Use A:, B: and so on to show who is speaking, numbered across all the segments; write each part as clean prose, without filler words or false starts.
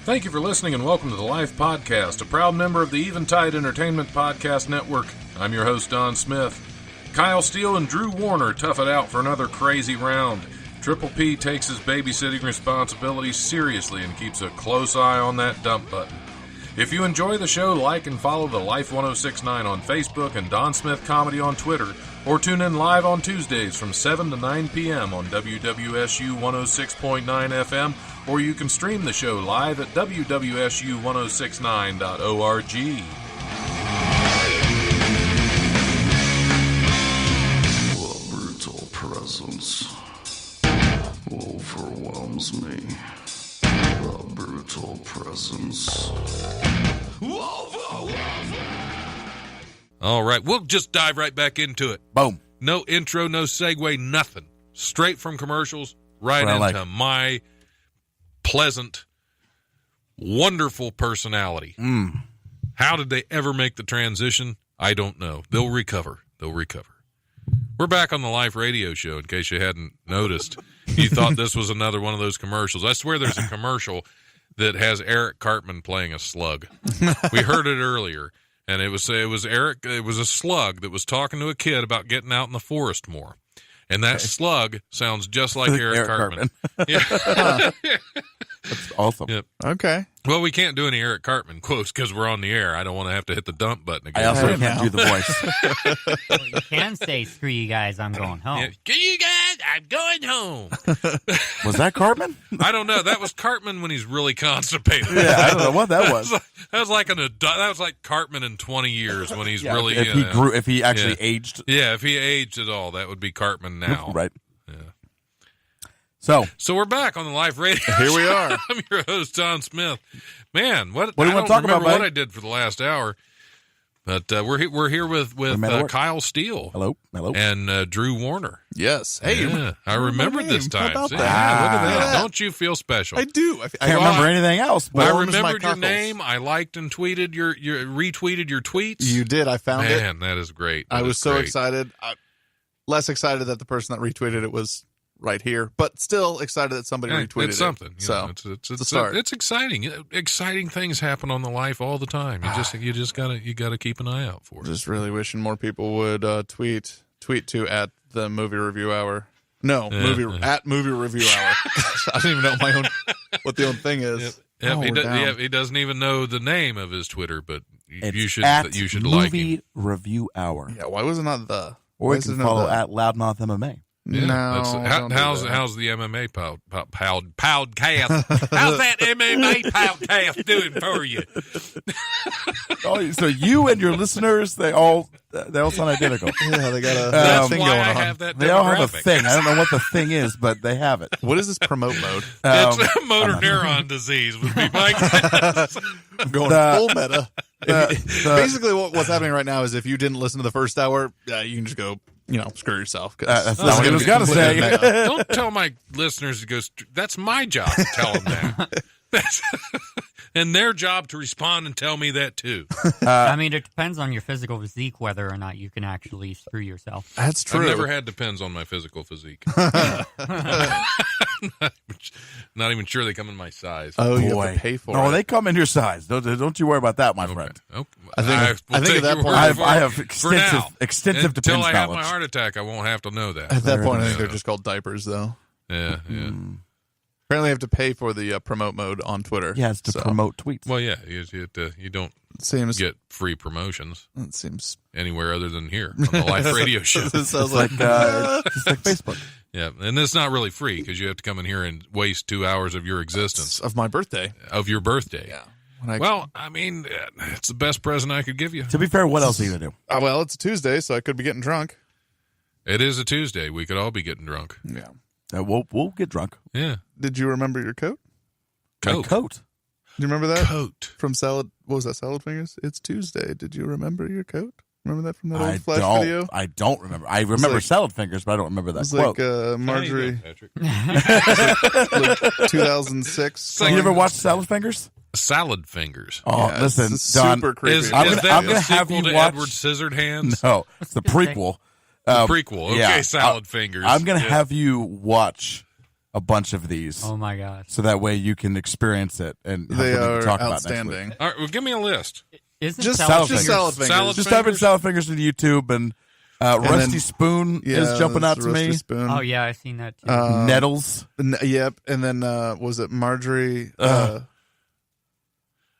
A: Thank you for listening and welcome to the Life Podcast, a proud member of the Eventide Entertainment Podcast Network. I'm your host, Don Smith. Kyle Steele and Drew Warner tough it out for another crazy round. Triple P takes his babysitting responsibilities seriously and keeps a close eye on that dump button. If you enjoy the show, like and follow the Life 1069 on Facebook and Don Smith Comedy on Twitter, or tune in live on Tuesdays from 7 to 9 p.m. on WWSU 106.9 FM, or you can stream the show live at wwsu1069.org.
B: The brutal presence overwhelms me. The brutal presence.
C: All right, we'll just dive right back into it.
D: Boom.
C: No intro, no segue, nothing. Straight from commercials, right into my pleasant, wonderful personality. How did they ever make the transition? I don't know. They'll recover. We're back on the Life Radio Show, in case you hadn't noticed. You thought this was another one of those commercials. I swear there's a commercial that has Eric Cartman playing a slug. We heard it earlier, and it was Eric. It was a slug that was talking to a kid about getting out in the forest more. And that slug sounds just like Eric Cartman. Yeah.
D: That's awesome.
C: Yep.
E: Okay.
C: Well, we can't do any Eric Cartman quotes because we're on the air. I don't want to have to hit the dump button again.
D: I also can't do the voice.
F: Well, you can say, screw you guys, I'm going home.
C: Yeah. Screw you guys, I'm going home.
D: Was that Cartman?
C: I don't know. That was Cartman when he's really constipated.
D: Yeah, I don't know what that was.
C: That was like Cartman in 20 years when he's really
D: if he actually aged.
C: Yeah, if he aged at all, that would be Cartman now.
D: Right.
C: Yeah.
D: So
C: we're back on the Live Radio.
E: Here we are.
C: I'm your host, Don Smith. Man, what
D: do you want to talk about,
C: what
D: buddy?
C: I did for the last hour, but we're here with Kyle Steele.
D: Hello.
C: And Drew Warner.
E: Yes. Hey,
C: yeah, I remembered this time.
E: How about
C: See,
E: that?
C: yeah, look at that.
E: Ah.
C: Don't you feel special?
E: I do. I
D: can't remember anything else.
C: I
E: Warm as my
C: remembered your
E: cockles.
C: name. I liked and tweeted your retweeted your tweets.
E: You did. I found it.
C: Man, that is great.
E: I
C: That
E: was
C: is
E: so
C: great.
E: excited. Less excited that the person that retweeted it was right here, but still excited that somebody
C: Yeah,
E: retweeted
C: it's something.
E: it.
C: You
E: So
C: know, it's
E: a start.
C: It's exciting. Exciting things happen on the Life all the time. You just gotta keep an eye out for it.
E: just really wishing more people would tweet to at the movie review hour. No, at movie review hour. I don't even know what the own thing is.
C: Yep,
E: Oh, we're down.
C: he doesn't even know the name of his Twitter, but
D: It's
C: you should
D: at
C: like him.
D: Movie Review Hour.
E: Yeah, why was it not the?
D: Or
E: Why
D: you
E: is
D: can
E: it not
D: follow
E: the?
D: at Loudmouth MMA.
C: Yeah,
E: No, don't do
C: how's
E: that.
C: the MMA podcast? How's that MMA podcast doing for you?
D: Oh, so you and your listeners, they all sound identical.
E: Yeah, they got a
C: That's
E: thing
C: why
E: going
C: I
E: on.
C: have that.
D: They all have a
C: demographic.
D: thing. I don't know what the thing is, but they have it.
E: What is this promote mode?
C: It's motor neuron disease would be my guess.
E: I'm going
D: The-
E: full meta. Basically, what's happening right now is if you didn't listen to the first hour, you can just go, screw yourself.
D: That's not what he was going to say.
C: Don't tell my listeners to go. That's my job to tell them that. That's and their job to respond and tell me that too.
F: I mean, it depends on your physical physique whether or not you can actually screw yourself.
E: That's
C: I've never had depends on my physical physique. Not even sure they come in my size.
E: Oh, you
D: Boy.
E: have to pay for
D: No,
E: it.
D: they come in your size. Don't you worry about that, my friend.
C: Okay.
E: I think
C: will
E: at
C: take
E: that
C: your
E: point-
C: word for
D: I
C: it
D: have
C: for now.
D: extensive
C: Until
D: depends
C: I have
D: knowledge.
C: my heart attack, I won't have to know that.
E: At that point, I
C: Yeah.
E: think they're just called diapers, though.
C: Yeah.
E: Apparently, you have to pay for the promote mode on Twitter.
D: Yeah, it's to
E: So,
D: promote tweets.
C: Well, yeah. You don't
E: Seems
C: get free promotions
E: it seems.
C: anywhere other than here on the Live Radio Show.
E: This sounds
D: It's
E: like
D: like Facebook.
C: Yeah, and it's not really free because you have to come in here and waste 2 hours of your existence
E: of my birthday.
C: of your birthday.
E: Yeah. When I,
C: Well, I mean, it's the best present I could give you.
D: To be fair, what else are you going to do?
E: well, it's a Tuesday, so I could be getting drunk.
C: It is a Tuesday. We could all be getting drunk.
E: Yeah.
D: We'll get drunk.
C: Yeah.
E: Did you remember your coat?
D: My
C: Coat.
D: coat.
E: Do you remember that
C: Coat.
E: from Salad? What was that? Salad Fingers. It's Tuesday. Did you remember your coat? Remember that from that
D: I
E: old Flash
D: don't.
E: video?
D: I don't remember. I remember
E: like-
D: salad fingers, but I don't remember
E: It
D: that
E: was
D: quote.
E: like Marjorie,
C: Patrick.
E: like 2006.
C: like-
D: you ever watch Salad Fingers?
C: Salad Fingers.
D: Oh,
E: Yeah,
D: listen,
E: it's
D: Don.
E: super creepy.
C: Is
D: I'm
C: that
D: gonna
C: the
D: have
C: sequel
D: you
C: to
D: watch-
C: Edward Scissorhands?
D: No, it's the prequel.
C: The prequel. Okay,
D: yeah.
C: Salad Fingers.
D: I'm going to
C: Yeah.
D: have you watch a bunch of these.
F: Oh my gosh.
D: So that way you can experience it and have
E: They
D: something to
E: are
D: talk about
E: outstanding.
D: next week.
C: All right, well, give me a list.
F: Isn't
E: Just
F: salad
E: just
F: fingers-
E: salad fingers.
C: Salad
D: Just type in
C: fingers?
D: salad fingers to YouTube, and Rusty
E: then-
D: Spoon is jumping out to
E: Rusty
D: me.
E: Spoon.
F: Oh yeah, I've seen that too.
D: Nettles.
E: Yep. And then was it Marjorie?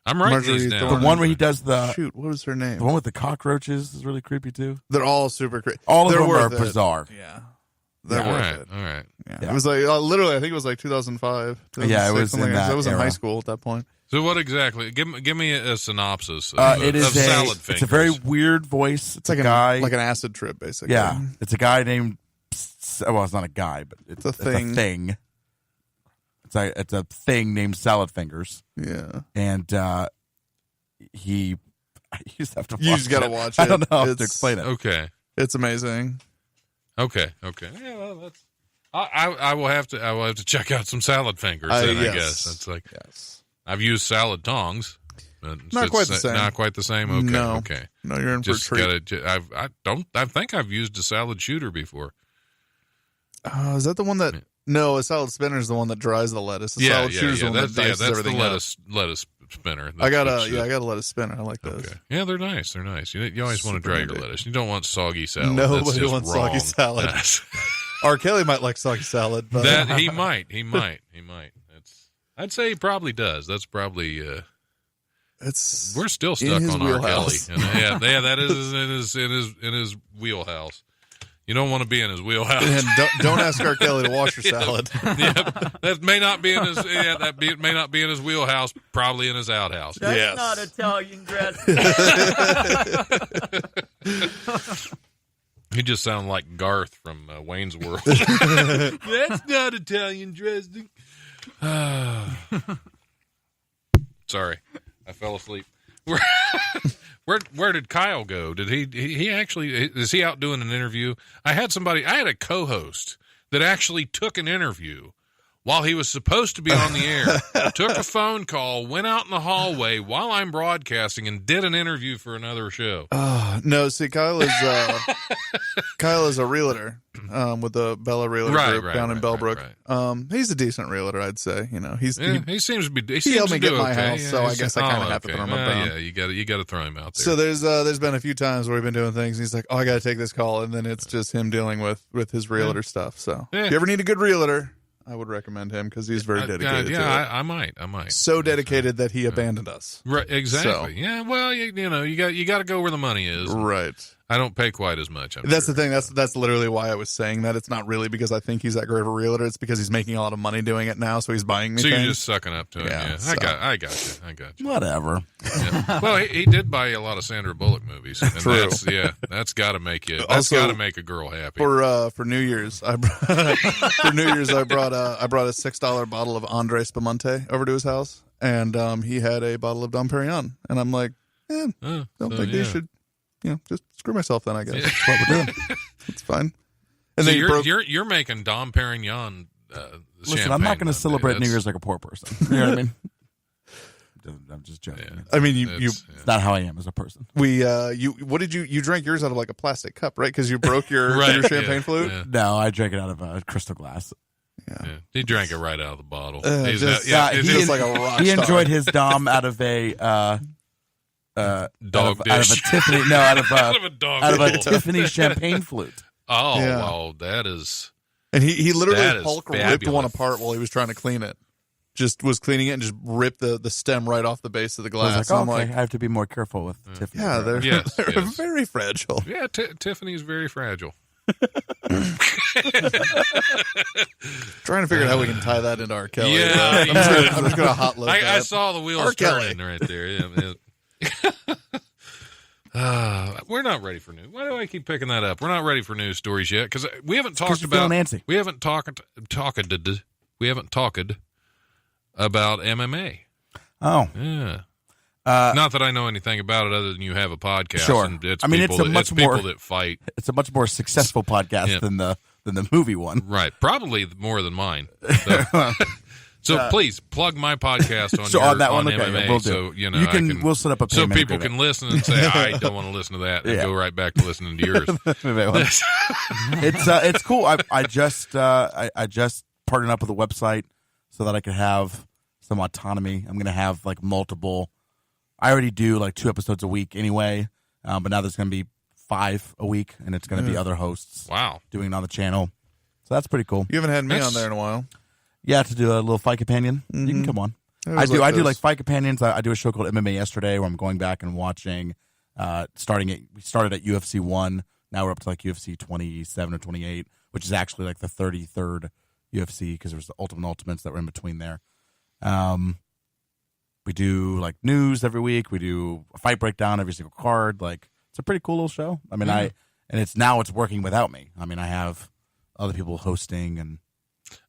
C: I'm writing
E: Marjorie
C: these down.
D: The
E: Thorne.
D: one where he does the
E: Shoot, what was her name?
D: one with the cockroaches is really creepy too.
E: They're all super crazy.
D: All of
E: They're
D: them are
E: worth it.
D: bizarre.
E: Yeah. They're
C: All
E: worth
C: right,
E: it.
C: all right.
E: Yeah. It was like literally, I think it was like 2005.
D: Yeah, it
E: 2006,
D: was
E: something
D: in
E: like
D: that
E: I was in
D: era.
E: high school at that point.
C: So what exactly? Give me a synopsis of,
D: It is
C: of salad fingers.
D: it's a very weird voice.
E: It's like
D: a guy.
E: like an acid trip, basically.
D: Yeah, it's a guy named. Well, it's not a guy, but it's
E: a thing.
D: It's a thing. It's a thing named Salad Fingers,
E: Yeah.
D: and he. You just have to.
E: You
D: watch
E: just gotta
D: it.
E: watch
D: I
E: it.
D: don't know how to
E: It's-
D: explain it.
C: Okay.
E: It's amazing.
C: Okay. Yeah, well, that's. I will have to check out some salad fingers. Then, I
E: yes.
C: guess that's like
E: Yes.
C: I've used salad tongs. But
E: Not
C: it's
E: quite the same.
C: Not quite the same. Okay.
E: No.
C: Okay.
E: No, you're in
C: Just
E: for a treat.
C: gotta. I think I've used a salad shooter before.
E: Is that the one that? No, a salad spinner is the one that dries the lettuce. The salad shooter is the one that dices
C: that's
E: everything
C: the
E: up.
C: lettuce spinner.
E: I got
C: That's
E: a lettuce spinner. I like those.
C: Okay. Yeah, they're nice. They're nice. You always want to
E: Super
C: dry your
E: handy.
C: lettuce. You don't want soggy salad.
E: Nobody
C: That's just
E: wants
C: wrong.
E: soggy salad.
C: Yes.
E: R. Kelly might like soggy salad, but
C: That he might. I'd say he probably does. That's probably.
E: it's
C: We're still
E: in
C: stuck
E: his
C: on R. Kelly.
E: wheelhouse.
C: And yeah, that is in his wheelhouse. You don't want to be in his wheelhouse.
E: and don't ask R. Kelly to wash your salad.
C: Yep. That may not be in his. Yeah, may not be in his wheelhouse. Probably in his outhouse.
F: That's
E: Yes.
F: not Italian dressing.
C: He just sounded like Garth from Wayne's World. That's not Italian dressing. Sorry, I fell asleep. Where did Kyle go? Did he actually, is he out doing an interview? I had a co-host that actually took an interview while he was supposed to be on the air, took a phone call, went out in the hallway while I'm broadcasting and did an interview for another show.
E: No, see, Kyle is a realtor with the Bella Realtor Group down in Bellbrook.
C: Right.
E: He's a decent realtor, I'd say. You know, he
C: seems to be. He
E: he
C: seems
E: helped
C: to
E: me
C: do
E: get my
C: okay.
E: house, so I guess I kind of have to
C: okay.
E: throw him up
C: Well,
E: down.
C: yeah, you got to throw him out there.
E: So there's been a few times where we've been doing things. And he's like, "Oh, I got to take this call," and then it's just him dealing with his realtor stuff. So
C: Yeah.
E: if you ever need a good realtor, I would recommend him because he's very dedicated. to it.
C: I might.
E: So dedicated that he abandoned us.
C: Right, exactly.
E: So.
C: Yeah, well, you got to go where the money is.
E: Right.
C: I don't pay quite as much.
E: That's the thing. That's literally why I was saying that. It's not really because I think he's that great of a realtor. It's because he's making a lot of money doing it now, so he's buying me
C: So
E: things.
C: you're just sucking up to him.
E: Yeah,
C: Yeah,
E: so.
C: I got you.
D: Whatever.
C: Yeah. Well, he did buy a lot of Sandra Bullock movies. And
E: True.
C: That's got to make you. That's
E: Also,
C: got to make a girl happy.
E: For New Year's, I brought a $6 bottle of Andre Spumante over to his house, and he had a bottle of Dom Perignon, and I'm like, don't think they should, just screw myself then. I guess that's what we're doing. It's fine. And
C: So
E: then he broke.
C: you're making Dom Perignon.
D: Listen, I'm not going to celebrate New Year's like a poor person. You know what I mean? I'm just joking.
C: Yeah.
E: I mean,
D: It's not how I am as a person.
E: what did you drank yours out of like a plastic cup, right? Because you broke your,
C: Right,
E: your champagne
C: yeah,
E: flute.
C: yeah.
D: No, I drank it out of a crystal glass.
C: Yeah. He drank it right out of the bottle.
E: Just-
C: it's
E: he
C: just
E: is like a rock
D: He
E: star.
D: enjoyed his Dom out of a
C: dog
D: out of a
C: dish.
D: Tiffany. No, out of
C: Out of a dog
D: out of a
C: bowl.
D: Tiffany champagne flute.
C: Oh,
E: Yeah.
C: well, that is.
E: And he
C: That
E: literally
C: is
E: Hulk ripped
C: fabulous.
E: one apart while he was trying to clean it. Just was cleaning it and just ripped the stem right off the base of the
D: I was
E: glass.
D: like,
E: And
D: oh,
E: I'm
D: okay,
E: like,
D: I have to be more careful with Tiffany.
E: yeah, they're,
C: Yes,
E: they're
C: yes.
E: very fragile.
C: Yeah, Tiffany's very fragile.
E: Trying to figure out how we can tie that into R. Kelly.
C: Yeah,
E: I'm
C: yeah.
E: just gonna hot load
C: I
E: that.
C: saw the wheels
E: R. Kelly.
C: turning right there. Yeah. We're not ready for news. Why do I keep picking that up? We're not ready for news stories yet because we haven't talked
D: you're feeling
C: about.
D: antsy.
C: We haven't talked about MMA.
D: Oh,
C: Yeah. Not that I know anything about it other than you have a podcast.
D: Sure.
C: And it's
D: I mean,
C: people
D: it's a
C: that,
D: much
C: people
D: more-
C: that fight.
D: it's a much more successful podcast
C: Yeah.
D: than the movie one.
C: Right. Probably more than mine. So please plug my podcast on,
D: So on that one, okay,
C: MMA.
D: we'll do.
C: So you know,
D: You can- we'll set up a
C: so
D: payment
C: people
D: agreement.
C: can listen and say, I don't want to listen to that, and
D: Yeah.
C: go right back to listening to yours.
D: It's cool. I just partnering up with a website so that I could have some autonomy. I'm going to have like multiple. I already do like 2 episodes a week anyway, but now there's going to be 5 a week, and it's going to be other hosts.
C: Wow.
D: Doing it on the channel. So that's pretty cool.
E: You haven't had me on there in a while.
D: Yeah, to do a little Fight Companion. You can come on. I do like Fight Companions. I do a show called MMA Yesterday where I'm going back and watching. We started at UFC 1. Now we're up to like UFC 27 or 28, which is actually like the 33rd UFC because there's the Ultimates that were in between there. We do like news every week. We do a fight breakdown every single card. Like it's a pretty cool little show. I mean, and it's working without me. I mean, I have other people hosting and.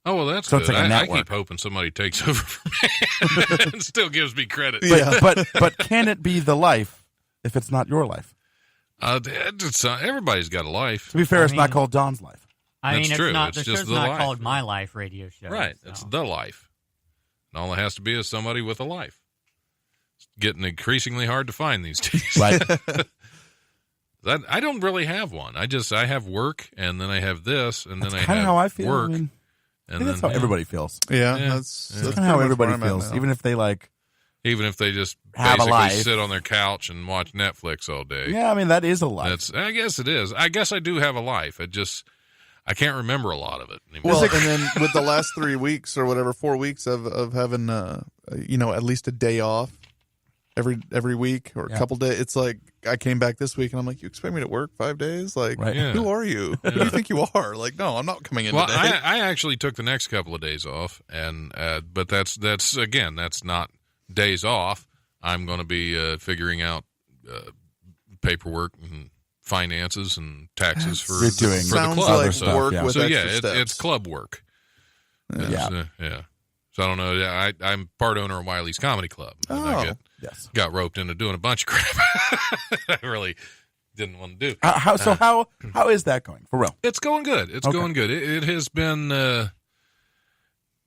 C: Oh, well, that's
D: so
C: good.
D: It's like
C: I keep hoping somebody takes over from me and still gives me credit.
D: But can it be the life if it's not your life?
C: Everybody's got a life.
D: To be fair, it's not called Don's life.
C: That's
F: it's
C: true.
F: not.
C: It's
F: The
C: just
F: show's
C: the
F: not
C: life.
F: called My Life Radio Show.
C: Right.
F: So.
C: It's the life. And all it has to be is somebody with a life. It's getting increasingly hard to find these days.
D: Right.
C: I don't really have one. I have work, and then I have this, and
D: That's
C: then I
D: kind
C: have
D: of how I feel.
C: work.
D: I mean,
C: and
D: think that's how everybody feels.
E: Yeah,
C: Yeah.
E: that's
D: That's kind of how everybody feels. Even if they like.
C: Even if they just
D: have a
C: basically
D: life.
C: sit on their couch and watch Netflix all day.
D: Yeah, I mean, that is a life.
C: I guess it is. I guess I do have a life. I can't remember a lot of it anymore.
E: Well, and then with the last 3 weeks or whatever, 4 weeks of having, at least a day off every week or a couple days, it's like I came back this week and I'm like, you expect me to work 5 days? Like, who are you? Who do you think you are? Like, no, I'm not coming in today.
C: I actually took the next couple of days off, and but that's not days off. I'm going to be figuring out paperwork and finances and taxes for the
E: Sounds
C: club.
E: like
C: so,
E: work with extra steps.
C: It's club work. Yeah. So I don't know. I'm part owner of Wiley's Comedy Club. And I got roped into doing a bunch of crap I really didn't want to do.
D: How is that going for real?
C: It's going good. It's going good. It has been.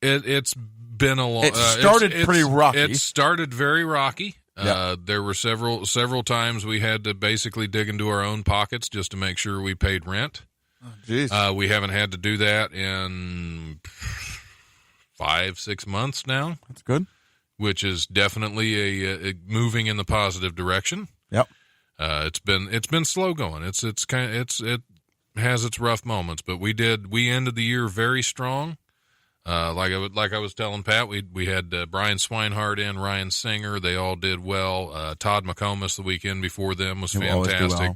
C: It's been a long.
D: It started pretty rocky.
C: It started very rocky.
D: Yeah.
C: There were several times we had to basically dig into our own pockets just to make sure we paid rent.
E: Jeez.
C: We haven't had to do that in 5-6 months now.
D: That's good.
C: Which is definitely a moving in the positive direction.
D: Yep.
C: It's been slow going. It has its rough moments, but we ended the year very strong. Like I was telling Pat, we had Brian Swinehart in, Ryan Singer. They all did well. Todd McComas the weekend before them was fantastic.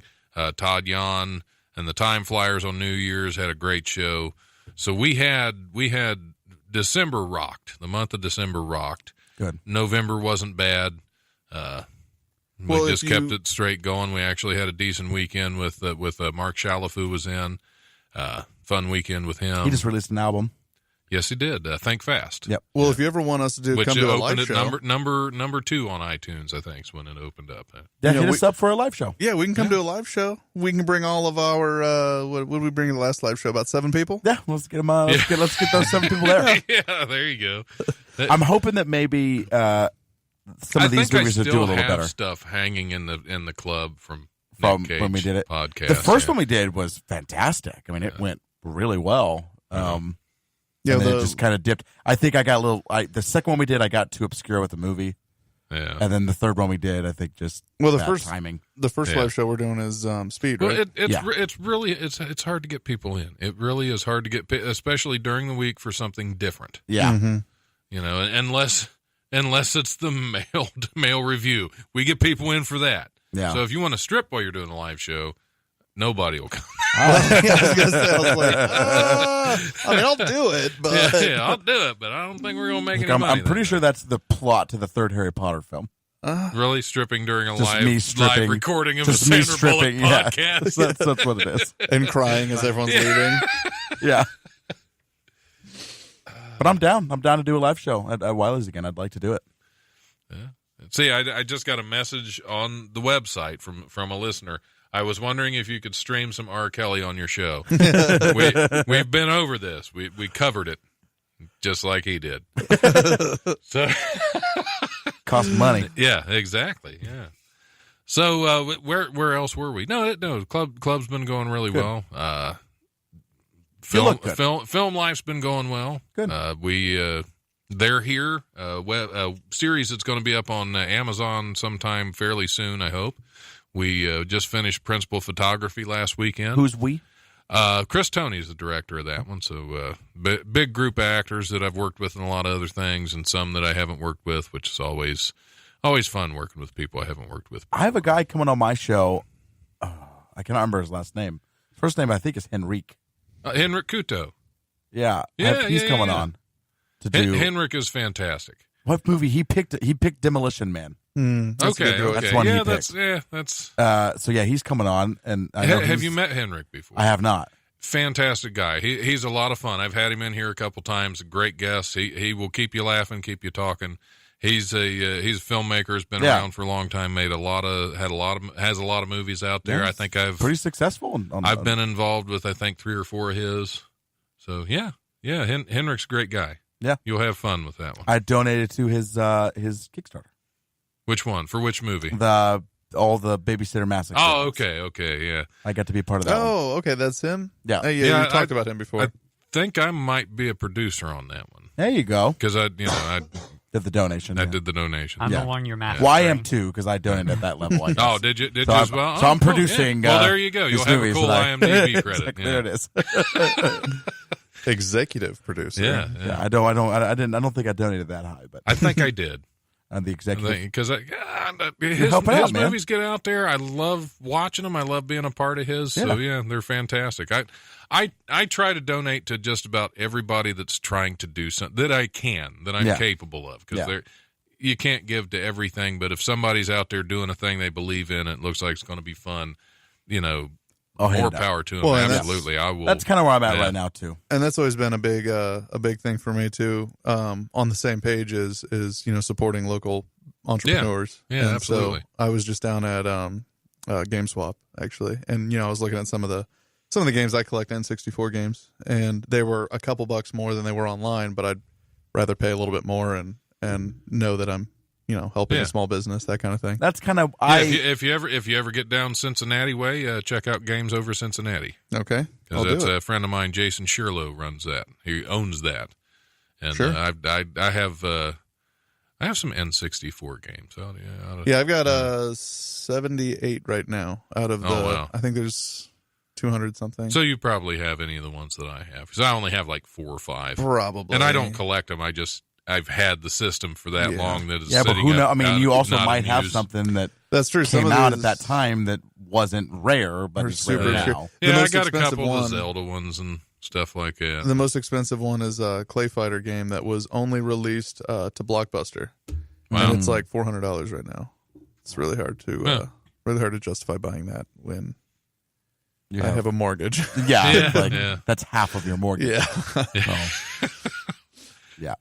C: Todd Yan and the Time Flyers on New Year's had a great show. So we had December rocked. The month of December rocked.
D: Good.
C: November wasn't bad. We just kept it straight going. We actually had a decent weekend with Mark Chalafu was in. Fun weekend with him.
D: He just released an album.
C: Yes, he did. Think Fast.
D: Yep.
E: Well, if you ever want us to come to a live show,
C: number 2 on iTunes, I think, is when it opened up.
D: Yeah, hit us up for a live show.
E: Yeah, we can come to a live show. We can bring all of our. What did we bring to the last live show? About 7 people.
D: Yeah, let's get them. Let's get those 7 people there.
C: Yeah, there you go.
D: I'm hoping that maybe some of these movies will do a little better.
C: Stuff hanging in the club from
D: when
C: Cage
D: we did it.
C: Podcast.
D: The first one we did was fantastic. I mean, it went really well.
E: Yeah,
D: and then it just kind of dipped. I think I got a little. The second one we did, I got too obscure with the movie.
C: Yeah.
D: And then the third one we did, I think just
E: the first live show we're doing is Speed, right?
C: Well, it's really hard to get people in. It really is hard to get, especially during the week for something different.
D: Yeah.
E: Mm-hmm.
C: You know, unless it's the mail review, we get people in for that.
D: Yeah.
C: So if you want to strip while you're doing a live show, nobody will come.
E: I was gonna say, I mean, I'll do it, but
C: yeah, I'll do it, but I don't think we're gonna make any money.
D: I'm pretty sure that's the plot to the third Harry Potter film.
C: Really stripping during a
D: live
C: recording of
D: just
C: a
D: me
C: Sandra Bullock
D: stripping, yeah.
C: podcast.
D: That's what it is.
E: And crying as everyone's leaving.
D: Yeah. But I'm down. I'm down to do a live show at Wiley's again. I'd like to do it.
C: Yeah. See, I just got a message on the website from a listener. I was wondering if you could stream some R. Kelly on your show. We've been over this. We covered it just like he did. So
D: cost money.
C: Yeah, exactly. Yeah. So where else were we? No. Club's been going really well. Film life's been going well.
D: Good.
C: They're here. Series that's going to be up on Amazon sometime fairly soon, I hope. We just finished Principal Photography last weekend.
D: Who's we?
C: Chris Toney's the director of that one. So big group of actors that I've worked with in a lot of other things, and some that I haven't worked with, which is always fun working with people I haven't worked with before.
D: I have a guy coming on my show. I cannot remember his last name. First name I think is Henrique.
C: Henrik Couto.
D: Yeah, he's coming on to do.
C: Henrik is fantastic.
D: What movie he picked? He picked Demolition Man.
C: Okay.
D: That's one he picked.
C: That's.
D: So yeah, he's coming on, and
C: Have you met Henrik before?
D: I have not.
C: Fantastic guy. He's a lot of fun. I've had him in here a couple times. A great guest. He will keep you laughing, keep you talking. He's a filmmaker. Has been around for a long time. Has a lot of movies out there.
D: Yeah,
C: I think I've
D: pretty successful.
C: I've been involved with 3 or 4 of his. So yeah. Henrik's a great guy.
D: Yeah,
C: you'll have fun with that one.
D: I donated to his Kickstarter.
C: Which one? For which movie?
D: All the Babysitter Massacre.
C: Oh, okay, yeah.
D: I got to be part of that.
E: Oh, okay, that's him.
D: Yeah,
E: you talked about him before.
C: I think I might be a producer on that one.
D: There you go.
C: Because I
D: did the donation.
C: I did the donation.
F: I'm the one you're mad.
D: Well, I am too because I donated at that level. I guess.
C: Oh, did you?
D: So
C: as well?
D: So I'm producing.
C: Yeah. Well, there you go. You'll have a cool IMDb credit.
D: Exactly, there it is.
E: Executive producer.
C: Yeah.
D: I don't think I donated that high, but
C: I think I did.
D: The executive,
C: because his movies get out there. I love watching them. I love being a part of his.
D: Yeah.
C: So yeah, they're fantastic. I try to donate to just about everybody that's trying to do something that I'm capable of. Because you can't give to everything, but if somebody's out there doing a thing they believe in, it looks like it's going to be fun. More power to them.
E: Well,
C: absolutely, I will.
D: That's kind of where I'm at right now too.
E: And that's always been a big thing for me too. On the same page is supporting local entrepreneurs.
C: Yeah,
E: and
C: absolutely.
E: So I was just down at GameSwap actually, and I was looking at some of the games I collect, N64 games, and they were a couple bucks more than they were online, but I'd rather pay a little bit more and know that I'm helping a small business, that kind of thing.
D: That's kind of
C: if you ever get down Cincinnati way, check out Games Over Cincinnati.
E: Okay,
C: because that's a friend of mine, Jason Shirlow, runs that. He owns that, and
E: sure.
C: I have some N64 games.
E: I've got 78 right now out of I think there's 200 something.
C: So you probably have any of the ones that I have, because I only have like 4 or 5,
E: probably,
C: and I don't collect them. I've had the system for that long that it's
D: but who knows? I mean, you also might have
C: used.
D: something
E: that's true.
D: Came out at that time that wasn't rare, but it's
E: super
D: rare
E: rare.
D: now.
C: Yeah, I got a couple of the Zelda ones and stuff like that.
E: The most expensive one is a Clay Fighter game that was only released to Blockbuster, and it's like $400 right now. It's really hard to justify buying that when I have a mortgage.
D: That's half of your mortgage.
E: Yeah.
D: Yeah.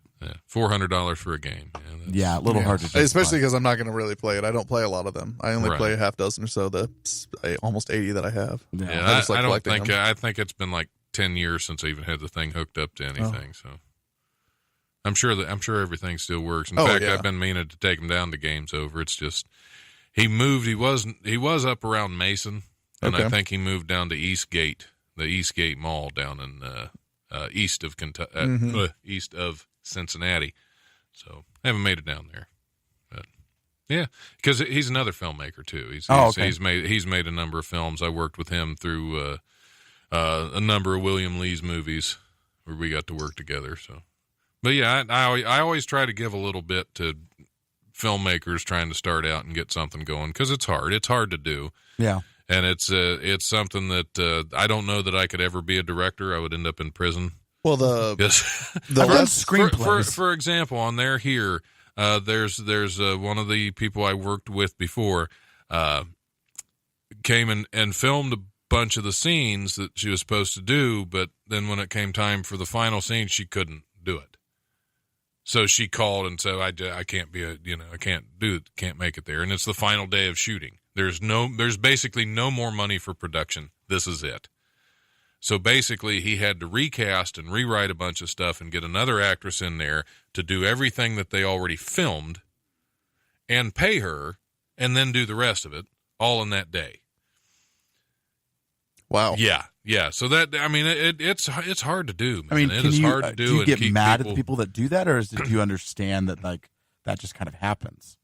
C: $400 for a game.
D: A little hard to justify.
E: Especially because I'm not going to really play it. I don't play a lot of them. I only play a half dozen or so. Almost 80 that I have.
C: Yeah, I think it's been like 10 years since I even had the thing hooked up to anything. So I'm sure everything still works. In fact, I've been meaning to take him down to Games Over. It's just he moved. He was up around Mason, and I think he moved down to Eastgate, the Eastgate Mall down in east of Kentucky, east of Cincinnati. So I haven't made it down there, but yeah, because he's another filmmaker too. He's made a number of films. I worked with him through a number of William Lee's movies where we got to work together. So, but yeah, I always try to give a little bit to filmmakers trying to start out and get something going, because it's hard. It's hard to do. Yeah. And it's something that I don't know that I could ever be a director. I would end up in prison.
E: Well,
D: screenplays.
C: For example, on there here, there's one of the people I worked with before came and filmed a bunch of the scenes that she was supposed to do, but then when it came time for the final scene, she couldn't do it. So she called and said, "I can't can't make it there." And it's the final day of shooting. There's basically no more money for production. This is it. So basically, he had to recast and rewrite a bunch of stuff and get another actress in there to do everything that they already filmed and pay her and then do the rest of it all in that day.
E: Wow.
C: Yeah. Yeah. So that, I mean, it's hard to do, man.
D: I mean,
C: it is hard to do.
D: Do you
C: and
D: get
C: keep
D: mad at the people that do that, or do you understand that like that just kind of happens?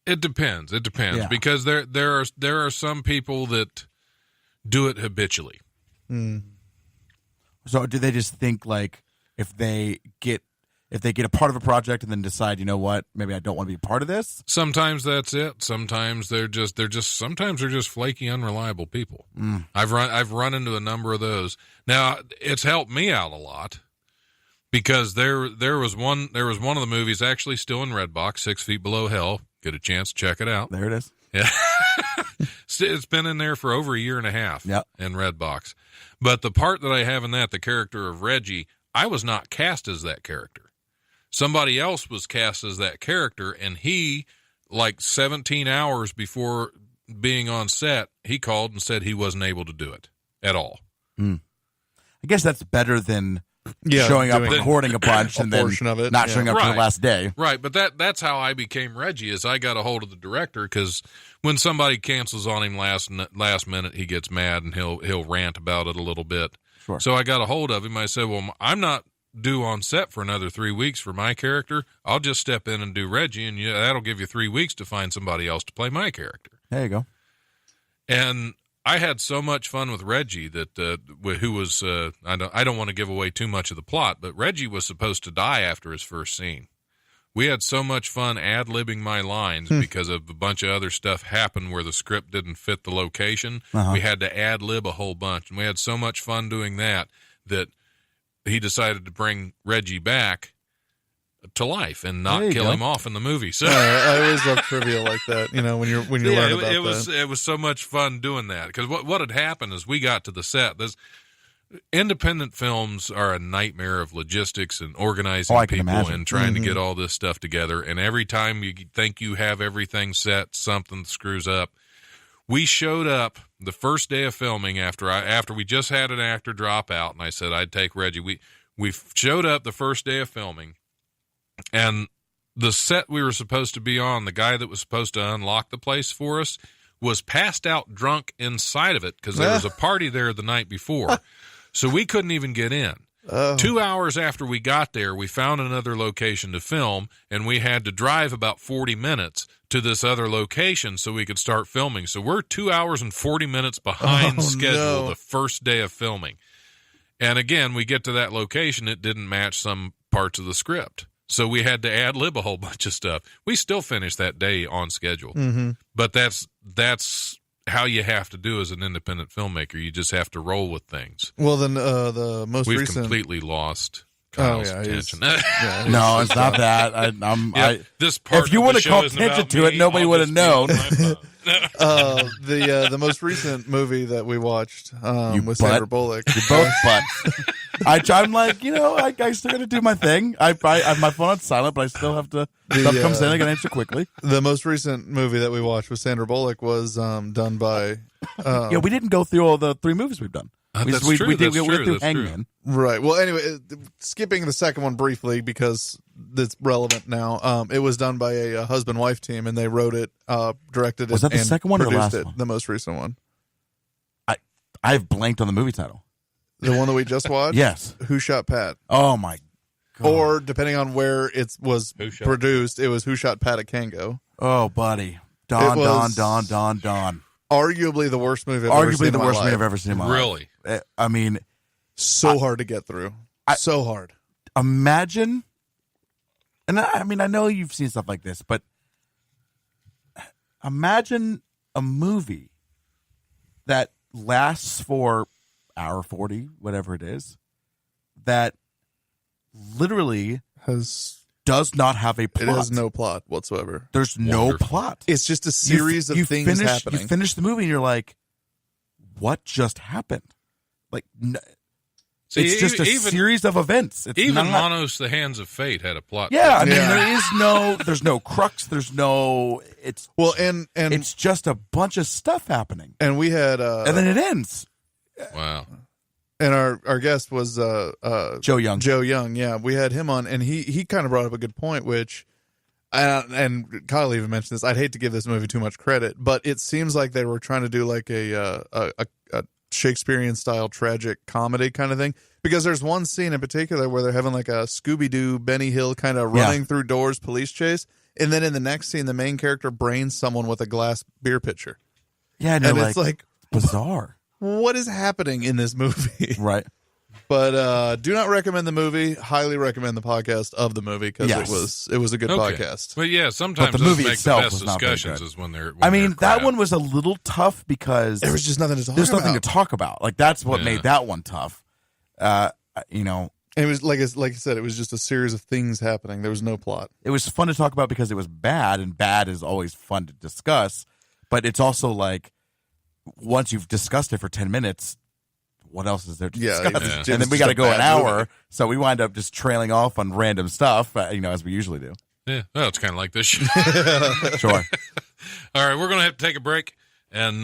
C: It depends. It depends
D: Yeah.
C: because there are some people that do it habitually.
D: So do they just think like if they get a part of a project and then decide, you know what, maybe I don't want to be a part of this?
C: Sometimes that's it. Sometimes sometimes they're just flaky, unreliable people. I've run into a number of those. Now it's helped me out a lot because there was one of the movies actually still in Redbox, 6 Feet Below Hell. Get a chance to check it out.
D: There it is.
C: Yeah. It's been in there for over a year and a half in Redbox. But the part that I have in that, the character of Reggie, I was not cast as that character. Somebody else was cast as that character, and he, like 17 hours before being on set, he called and said he wasn't able to do it at all.
D: I guess that's better than showing up, recording a bunch, and then
E: of it,
D: not showing up for the last day.
C: Right, but that's how I became Reggie, is I got a hold of the director, because when somebody cancels on him last minute, he gets mad, and he'll rant about it a little bit.
D: Sure.
C: So I got a hold of him. I said, well, I'm not due on set for another 3 weeks for my character. I'll just step in and do Reggie, and that'll give you 3 weeks to find somebody else to play my character.
D: There you go.
C: And I had so much fun with Reggie that who was I don't want to give away too much of the plot, but Reggie was supposed to die after his first scene. We had so much fun ad-libbing my lines because of a bunch of other stuff happened where the script didn't fit the location. We had to ad-lib a whole bunch, and we had so much fun doing that he decided to bring Reggie back to life and not kill him off in the movie. So
E: I always love trivia like that. You know, when you learn about
C: it was so much fun doing that, because what had happened is we got to the set. Independent films are a nightmare of logistics and organizing people and trying to get all this stuff together. And every time you think you have everything set, something screws up. We showed up the first day of filming after we just had an actor drop out, and I said I'd take Reggie. We showed up the first day of filming, and the set we were supposed to be on, the guy that was supposed to unlock the place for us, was passed out drunk inside of it because there was a party there the night before. So we couldn't even get in. 2 hours after we got there, we found another location to film, and we had to drive about 40 minutes to this other location so we could start filming. So we're 2 hours and 40 minutes behind schedule the first day of filming. And again, we get to that location, it didn't match some parts of the script. So we had to ad-lib a whole bunch of stuff. We still finished that day on schedule. But that's how you have to do as an independent filmmaker. You just have to roll with things.
E: Well, then the most
C: We've
E: recent...
C: completely lost Kyle's attention.
D: No, it's not that.
C: This part
D: if you
C: would
D: have called attention to it, nobody would have known.
E: The most recent movie that we watched with Sandra Bullock.
D: You both butts. I'm like, I still got to do my thing. I have my phone on silent, but I still have to. Stuff comes in, I got to answer quickly.
E: The most recent movie that we watched with Sandra Bullock was done by.
D: We didn't go through all the 3 movies we've done. We went through Hangman.
E: Right. Well, anyway, skipping the second one briefly because it's relevant now. It was done by a husband-wife team, and they wrote it, directed it,
D: was that the second one or the last one?
E: The most recent one.
D: I've blanked on the movie title.
E: The one that we just watched?
D: Yes.
E: Who Shot Pat?
D: Oh, my God.
E: Or, depending on where it was produced, it was Who Shot Pat at Kango.
D: Oh, buddy. Don.
E: Arguably the worst movie I've ever seen in my life.
D: movie I've ever seen in my life.
C: Really?
D: I mean...
E: So hard to get through. So hard.
D: Imagine... And I mean, I know you've seen stuff like this, but imagine a movie that lasts for hour 40, whatever it is, that literally does not have a plot.
E: It has no plot whatsoever.
D: There's no plot.
E: It's just a series of things happening.
D: You finish the movie and you're like, what just happened? Like, it's just a series of events. It's
C: even
D: not,
C: Manos, The Hands of Fate had a plot.
D: Yeah, I mean, there's no crux. It's just a bunch of stuff happening.
E: And we had,
D: and then it ends.
C: Wow.
E: And our guest was
D: Joe Young.
E: Joe Young, yeah. We had him on, and he kind of brought up a good point, which, and Kyle even mentioned this. I'd hate to give this movie too much credit, but it seems like they were trying to do like a Shakespearean style tragic comedy kind of thing. Because there's one scene in particular where they're having like a Scooby-Doo, Benny Hill kind of running through doors police chase. And then in the next scene, the main character brains someone with a glass beer pitcher.
D: Yeah, and it's like bizarre.
E: What is happening in this movie?
D: Right.
E: But do not recommend the movie. Highly recommend the podcast of the movie because it was a good podcast.
C: But yeah, sometimes
D: the movie
C: those make
D: itself
C: the best
D: was not very
C: discussions
D: good.
C: is when they're.
D: I mean, that one was a little tough because
E: There was just nothing to talk
D: there's
E: about.
D: nothing to talk about. Like that's what made that one tough. You know,
E: And it was like I said, it was just a series of things happening. There was no plot.
D: it was fun to talk about because it was bad, and bad is always fun to discuss. But it's also like once you've discussed it for 10 minutes, what else is there to discuss? And then we got to go an hour, so we wind up just trailing off on random stuff, as we usually do.
C: Yeah, well, it's kind of like this show.
D: Sure.
C: All right, we're going to have to take a break, and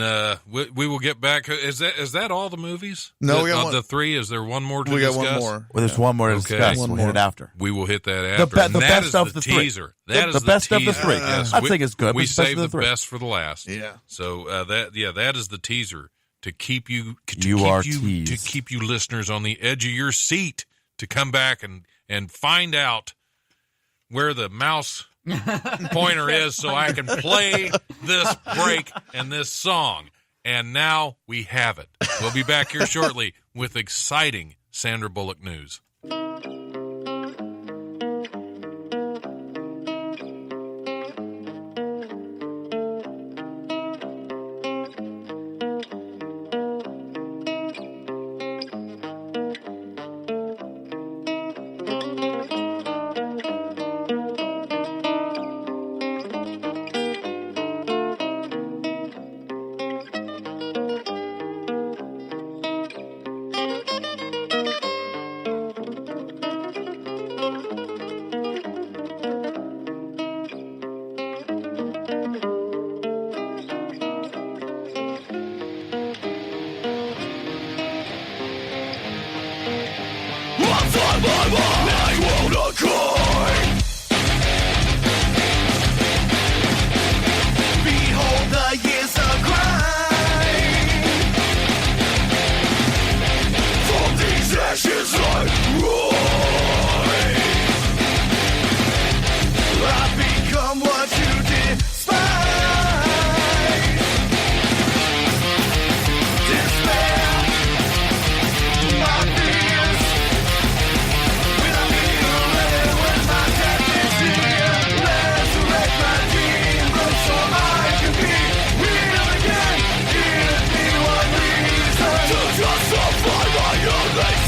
C: we will get back. Is that all the movies?
E: No, we got one.
C: The three. Is there one more to
E: We
C: discuss?
E: got one more.
D: Well, there's one more to discuss.
E: One
D: We'll hit
E: more.
D: it after.
C: We will hit that after.
D: The
C: And that
D: best
C: is
D: of
C: the
D: the three.
C: teaser. That is
D: The best of the
C: teaser.
D: three.
C: Yes.
D: I'd think it's good,
C: We
D: but it's best
C: saved
D: of
C: the
D: the three.
C: best for the last.
E: Yeah.
C: So that is the teaser to keep you
D: teased.
C: to keep you listeners on the edge of your seat to come back and find out where the mouse pointer is so I can play this break and this song. And now we have it. We'll be back here shortly with exciting Sandra Bullock news.
G: Behold the years of crime. From these ashes I rise. I've become what you despise. Despair, my fears. When I feel ready, when my death is here, resurrect my demons so I can be real again. Give me one reason to justify my own life.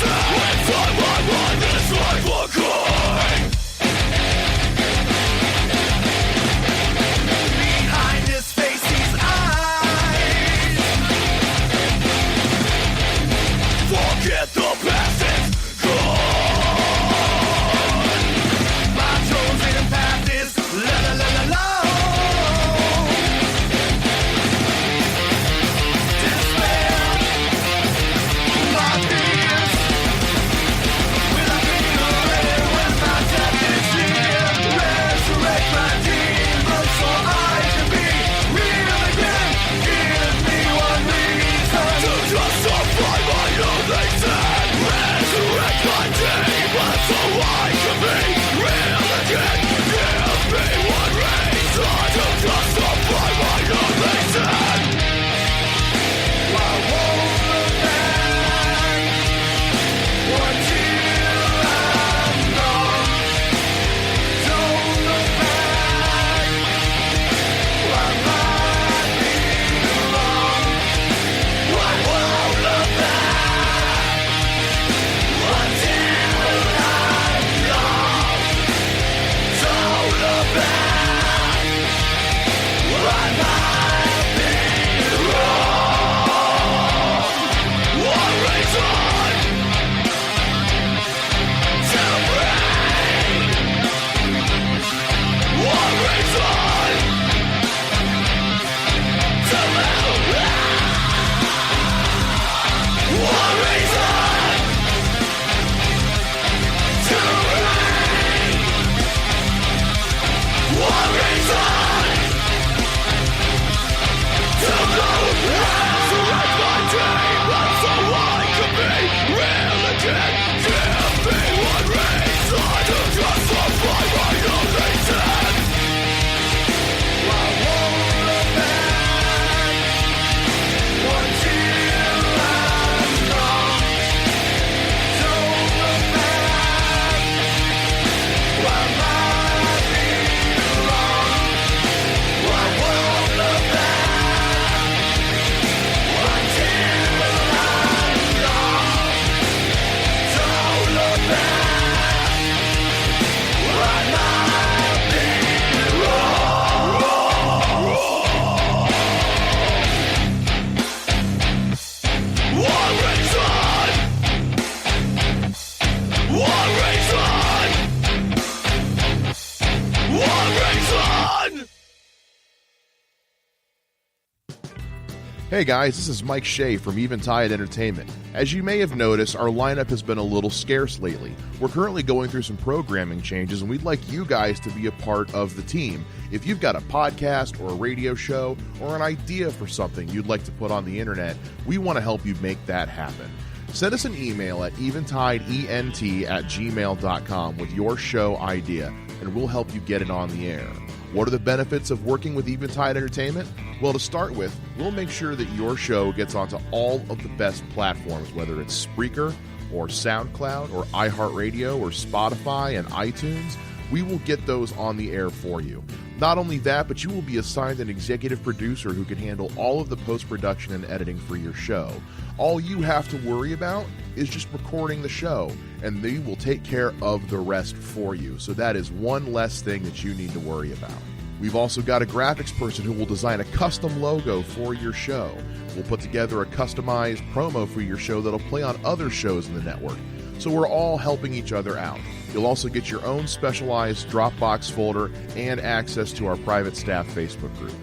H: Hey guys, this is Mike Shea from Eventide Entertainment. As you may have noticed, our lineup has been a little scarce lately. We're currently going through some programming changes, and we'd like you guys to be a part of the team. If you've got a podcast or a radio show or an idea for something you'd like to put on the internet, we want to help you make that happen. Send us an email at eventideent@gmail.com with your show idea, and we'll help you get it on the air. What are the benefits of working with Eventide Entertainment? Well, to start with, we'll make sure that your show gets onto all of the best platforms, whether it's Spreaker or SoundCloud or iHeartRadio or Spotify and iTunes. We will get those on the air for you. Not only that, but you will be assigned an executive producer who can handle all of the post-production and editing for your show. All you have to worry about is just recording the show, and they will take care of the rest for you. So that is one less thing that you need to worry about. We've also got a graphics person who will design a custom logo for your show. We'll put together a customized promo for your show that'll play on other shows in the network. So we're all helping each other out. You'll also get your own specialized Dropbox folder and access to our private staff Facebook group.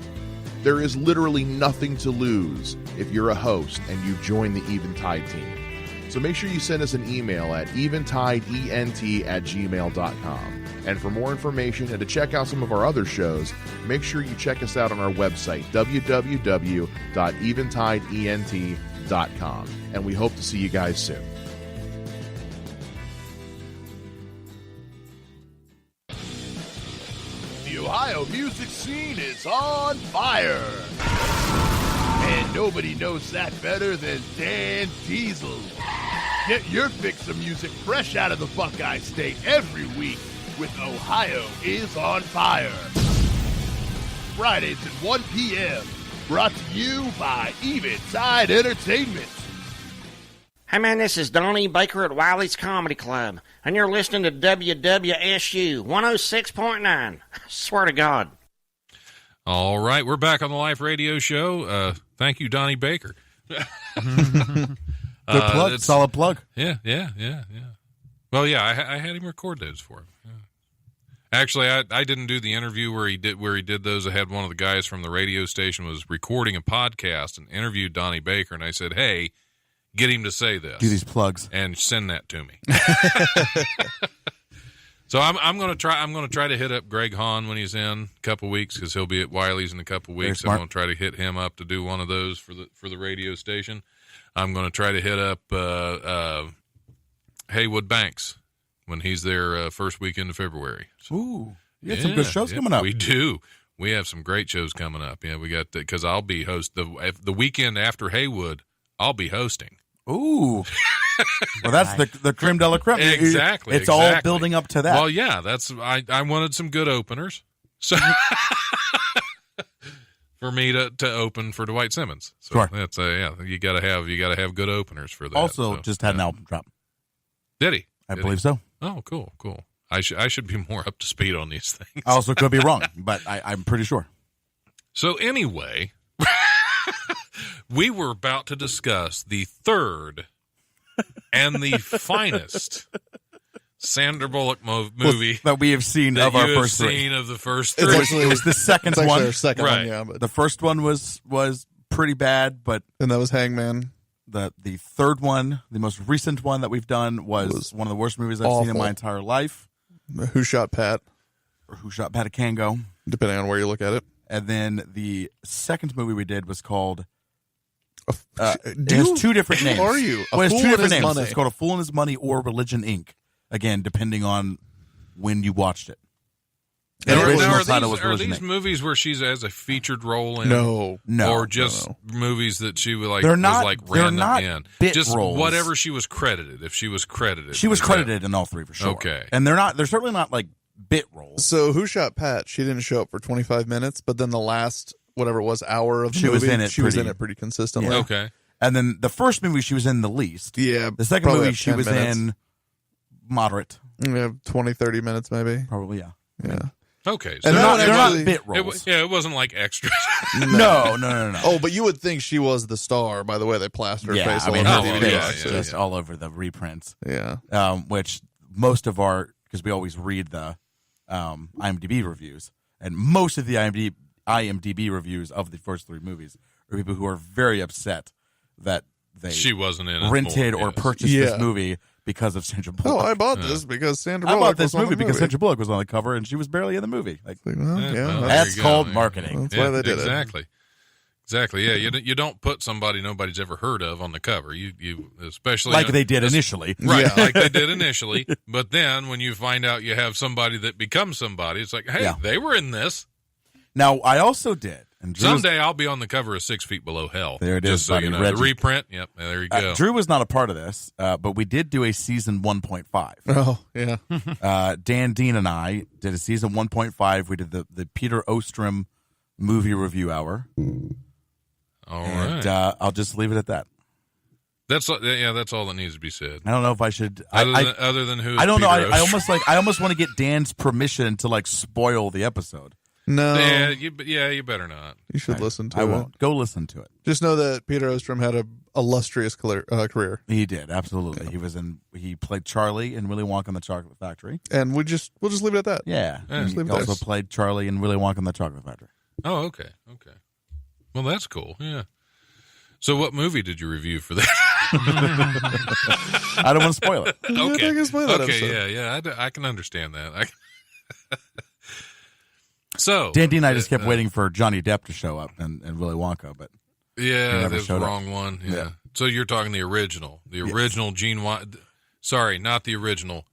H: There is literally nothing to lose if you're a host and you've joined the Eventide team. So make sure you send us an email at eventideent@gmail.com. And for more information and to check out some of our other shows, make sure you check us out on our website, www.eventideent.com. And we hope to see you guys soon.
G: The Ohio music scene is on fire. And nobody knows that better than Dan Diesel. Get your fix of music fresh out of the Buckeye State every week with Ohio is on Fire. Fridays at 1 p.m. Brought to you by Eventide Entertainment.
I: Hey man, this is Donnie Baker at Wiley's Comedy Club, and you're listening to WWSU 106.9. I swear to God.
C: All right, we're back on the Life Radio Show. Thank you, Donnie Baker.
D: Good plug, solid plug.
C: Yeah. Well, yeah, I had him record those for him. Yeah. Actually, I didn't do the interview where he did those. I had one of the guys from the radio station was recording a podcast and interviewed Donnie Baker, and I said, hey, get him to say this.
D: Do these plugs
C: and send that to me. So I'm going to try to hit up Greg Hahn when he's in a couple weeks because he'll be at Wiley's in a couple weeks. I'm going to try to hit him up to do one of those for the radio station. I'm going to try to hit up Haywood Banks when he's there first weekend of February. So,
D: ooh, you got some good shows coming up.
C: We do. We have some great shows coming up. Yeah, we got because I'll be the weekend after Haywood. I'll be hosting.
D: Ooh. Well, that's the creme de la creme.
C: Exactly.
D: It's all building up to that.
C: Well, yeah, I wanted some good openers. So for me to open for Dwight Simmons. So
D: sure.
C: That's you got to have good openers for that.
D: Also, just had an album drop.
C: Did he?
D: I believe so.
C: Oh, cool. I should be more up to speed on these things.
D: I also could be wrong, but I'm pretty sure.
C: So anyway, we were about to discuss the third and the finest Sandra Bullock movie
D: that we have seen of our first three.
C: Of the first three.
D: It was the second one.
E: Our second one, yeah. But
D: the first one was pretty bad, but
E: and that was Hangman.
D: The third one, the most recent one that we've done, was one of the worst movies I've seen in my entire life.
E: Who Shot Pat?
D: Or Who Shot Pat Kango,
E: depending on where you look at it.
D: And then the second movie we did was called. It has two different names.
E: Who are you?
D: Well, it's two different names. Money. It's called A Fool and His Money or Religion, Inc. Again, depending on when you watched it.
C: The original title was Religion, Inc. Are these movies where she's as a featured role in?
E: No.
C: Or just movies that she was like
D: random
C: in?
D: Bit
C: just
D: roles.
C: Whatever she was credited. If she was credited.
D: She was credited in all three for sure.
C: Okay.
D: And they're certainly not like bit roles.
E: So Who Shot Pat? She didn't show up for 25 minutes, but then the last, whatever it was, hour of the movie, she was in it pretty consistently.
C: Yeah. Okay.
D: And then the first movie she was in the least.
E: Yeah.
D: The second movie she was in moderate.
E: Yeah, 20, 30 minutes maybe.
D: Probably, yeah.
E: Yeah.
C: Okay. So
D: and they're not bit roles.
C: It wasn't like extras.
D: No.
E: Oh, but you would think she was the star by the way they plastered her face
D: all over
E: the
D: face, just all over the reprints.
E: Yeah.
D: Which most of because we always read the IMDb reviews, and most of the IMDb reviews of the first three movies people who are very upset that
C: she wasn't in it
D: rented
C: more,
D: or purchased this movie because of Sandra Bullock.
E: Oh, I bought this because Sandra Bullock
D: I bought this
E: was on
D: movie
E: the
D: because Sandra Bullock was on the cover and she was barely in the movie. Like, that's called marketing.
E: That's why they did
C: it. Exactly. Yeah, you don't put somebody nobody's ever heard of on the cover. You especially
D: like they did initially,
C: right? Yeah. Like they did initially. But then when you find out you have somebody that becomes somebody, it's like, hey, they were in this.
D: Now I also did. And
C: someday I'll be on the cover of 6 Feet Below Hell.
D: There it is,
C: just so
D: buddy.
C: you know, the reprint. Yep, there you go.
D: Drew was not a part of this, but we did do a season 1.5.
E: Oh, yeah.
D: Dan Dean and I did a season 1.5. We did the Peter Ostrom movie review hour.
C: All right.
D: I'll just leave it at that.
C: That's all that needs to be said.
D: I don't know if I should.
C: Other than who?
D: I don't know.
C: Peter
D: I almost want to get Dan's permission to like spoil the episode.
E: No.
C: Yeah, you better not.
E: You should listen to it.
D: I won't. Go listen to it.
E: Just know that Peter Ostrom had a illustrious career.
D: He did, absolutely. Yeah. He played Charlie in Willy Wonka and the Chocolate Factory.
E: And we'll just leave it at that.
D: Yeah. He also played Charlie in Willy Wonka and the Chocolate Factory.
C: Oh, okay. Well, that's cool. Yeah. So what movie did you review for that?
D: I don't want to spoil it.
C: Okay.
E: I can spoil that episode.
C: Yeah. I can understand that. So
D: Dan and I just kept waiting for Johnny Depp to show up and Willy Wonka, but
C: that was the wrong one. Yeah. So you're talking the original Gene Wilder. Sorry, not the original.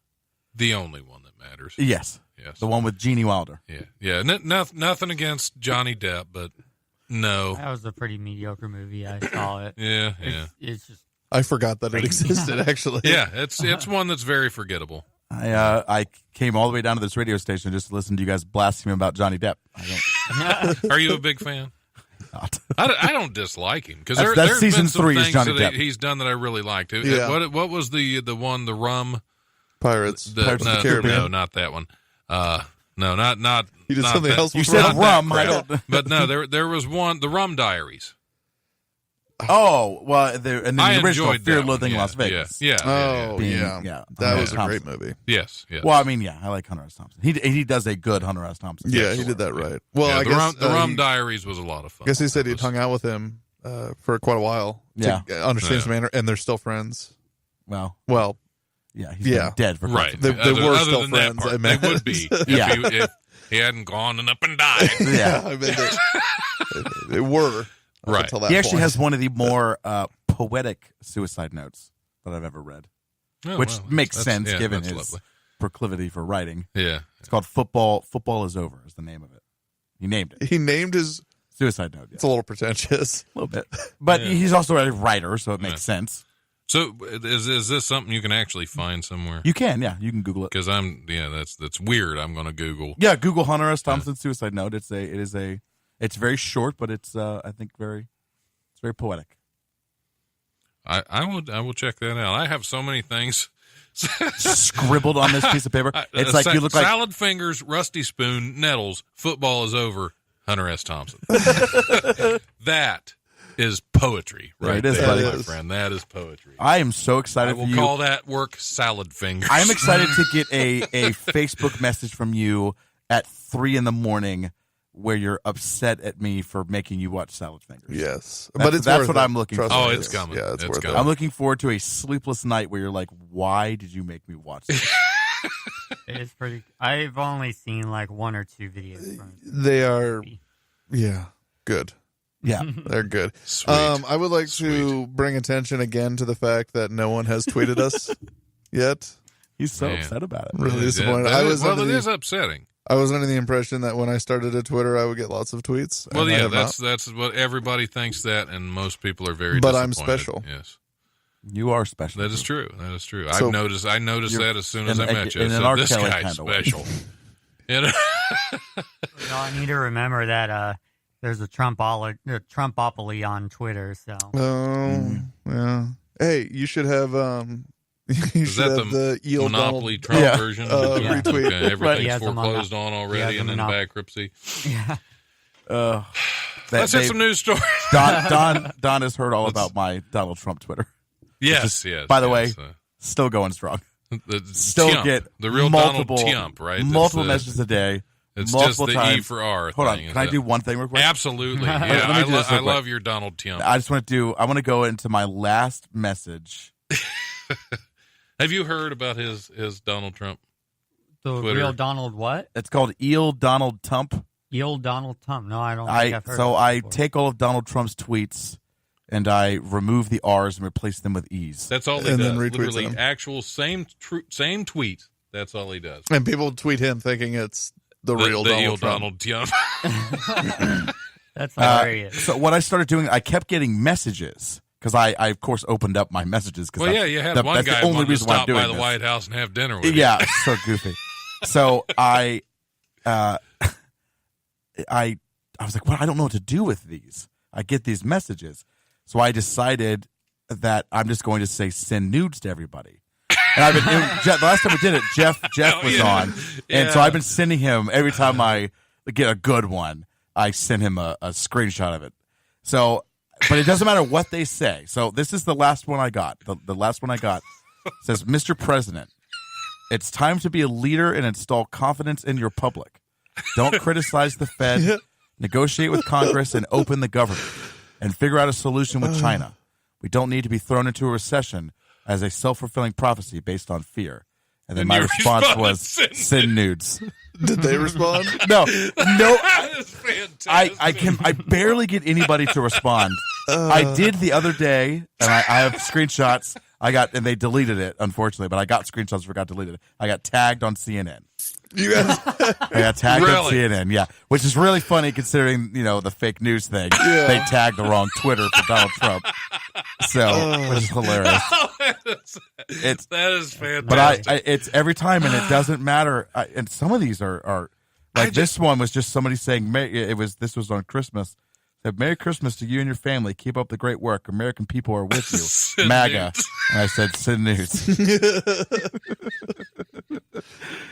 C: The only one that matters.
D: Yes. The one with Gene Wilder.
C: Yeah. Nothing against Johnny Depp, but no.
F: That was a pretty mediocre movie. I saw it.
C: Yeah.
F: It's just.
E: I forgot that it existed. Actually.
C: Yeah. It's one that's very forgettable.
D: I came all the way down to this radio station just to listen to you guys blaspheme about Johnny Depp.
C: Are you a big fan?
D: Not.
C: I don't dislike him because
D: that's
C: there's
D: season
C: been some
D: 3 is
C: things
D: Johnny
C: that
D: Depp.
C: he's done that I really liked.
E: Yeah.
C: What was the one, the rum?
E: Pirates of the Caribbean.
C: No, not that one. No, not.
E: You did
C: not
E: something
C: that.
E: else.
D: You said rum. I don't.
C: But no, there was one, the Rum Diaries.
D: Oh well, and then
C: I
D: the original
C: enjoyed
D: Fear
C: that
D: and Loathing in
C: one.
D: Las Vegas.
C: Yeah.
E: That was a great movie.
C: Yes.
D: Well, I mean, I like Hunter S. Thompson. He does a good Hunter S. Thompson.
E: Yeah, he did that right. Well, I guess
C: the Rum Diaries was a lot of fun.
E: I guess he said he'd hung out with him for quite a while. To understand his manner, and they're still friends.
D: Well, yeah, he's been dead for
C: right.
E: They were still friends.
C: Part,
E: I mean,
C: they would be if he hadn't gone and up and died.
E: Yeah, I mean, they were.
C: Right.
E: Until that
D: he actually
E: point.
D: has one of the more poetic suicide notes that I've ever read, which makes sense given his proclivity for writing.
C: Yeah.
D: It's called Football Is Over is the name of it. He named it.
E: He named his
D: suicide note. Yeah.
E: It's a little pretentious.
D: A little bit. But he's also a writer, so it makes sense.
C: So is this something you can actually find somewhere?
D: You can, yeah. You can Google it.
C: Because that's weird. I'm going to Google.
D: Yeah, Google Hunter S. Thompson suicide note. It's very short, but it's I think very poetic.
C: I will check that out. I have so many things
D: scribbled on this piece of paper. It's like you look like
C: salad fingers, rusty spoon, nettles. Football is over. Hunter S. Thompson. That is poetry, right?
D: It is,
C: there,
D: buddy.
C: my friend. That is poetry.
D: I am so excited.
C: I will
D: for you.
C: call that work salad fingers.
D: I am excited to get a Facebook message from you at 3 a.m. where you're upset at me for making you watch Salad Fingers.
E: Yes,
D: but that's what I'm looking for.
C: Oh, it's coming.
E: Yeah, it's worth it.
D: I'm looking forward to a sleepless night where you're like, why did you make me watch this?
F: It's pretty. I've only seen like 1 or 2 videos from it.
E: They are, good.
D: Yeah,
E: they're good.
C: Sweet.
E: I would like to bring attention again to the fact that no one has tweeted us yet.
D: He's so upset about it.
E: Really disappointed.
C: It is upsetting.
E: I was under the impression that when I started a Twitter, I would get lots of tweets.
C: Well, yeah, that's what everybody thinks that, and most people are very
E: But
C: disappointed.
E: I'm special.
C: Yes.
D: You are special.
C: That is true.
E: So,
C: I noticed that as soon as I met you.
D: In an
C: So
D: R.
C: this
D: Kelly
C: guy's
D: kind of way.
C: special. You know?
F: I need to remember that there's a Trumpopoly on Twitter. So.
E: Yeah. Hey, you should have. You
C: Is
E: should
C: that
E: have the eel
C: Monopoly
E: Donald,
C: Trump version?
E: retweet.
C: Okay, everything's
F: Right.
C: foreclosed on already and in bankruptcy.
F: Yeah.
C: Let's hit some news stories.
D: Don has heard all about my Donald Trump Twitter.
C: Yes.
D: By the way, still going strong.
C: The
D: Still
C: Tiump,
D: get
C: the real
D: multiple,
C: Donald Tiump, right?
D: Multiple messages a day
C: It's
D: multiple
C: just the
D: times.
C: E for R
D: Hold on,
C: thing.
D: can I do one thing real quick?
C: Absolutely. Yeah,
D: Let me do this
C: I
D: real quick.
C: love your Donald Trump.
D: I just want to go into my last message.
C: Have you heard about his Donald Trump?
F: The
C: Twitter.
F: real Donald what?
D: It's called Eel Donald Tump.
F: Eel Donald Trump. No, I don't think I've heard of it
D: I
F: before.
D: take all of Donald Trump's tweets and I remove the R's and replace them with E's.
C: That's all he
E: And
C: does.
E: then retweets
C: Literally,
E: them.
C: actual same tweet. That's all he does.
E: And people tweet him thinking it's the real
C: the
E: Donald Trump.
C: Donald Trump.
F: That's hilarious.
D: So what I started doing, I kept getting messages because I of course opened up my messages.
C: Well, yeah, you had one
D: that's
C: guy
D: the only
C: wanted to
D: reason why I'm
C: stop
D: doing
C: by the
D: this.
C: White House and have dinner with him.
D: Yeah, it's so goofy. So I was like, well, I don't know what to do with these. I get these messages. So I decided that I'm just going to say send nudes to everybody. And I've been the last time we did it, Jeff was on. And so I've been sending him every time I get a good one, I send him a screenshot of it. So but it doesn't matter what they say. So this is the last one I got. The last one I got says, Mr. President, it's time to be a leader and install confidence in your public. Don't criticize the Fed, negotiate with Congress, and open the government, and figure out a solution with China. We don't need to be thrown into a recession as a self-fulfilling prophecy based on fear. And then my
C: your
D: response
C: response
D: was, send nudes.
E: Did they respond?
D: No.
C: That is fantastic.
D: I barely get anybody to respond. I did the other day, and I have screenshots. And they deleted it, unfortunately, but I got screenshots, forgot to delete it. I got tagged on CNN.
E: You guys,
D: I got tagged on
C: Really?
D: CNN, yeah, which is really funny considering, the fake news thing. They tagged the wrong Twitter for Donald Trump. So, which is hilarious.
C: That is fantastic.
D: But it's every time, and it doesn't matter. And some of these are like this one was just somebody saying, this was on Christmas. Said, Merry Christmas to you and your family. Keep up the great work. American people are with you.
C: Send
D: MAGA.
C: nudes.
D: And I said, send news.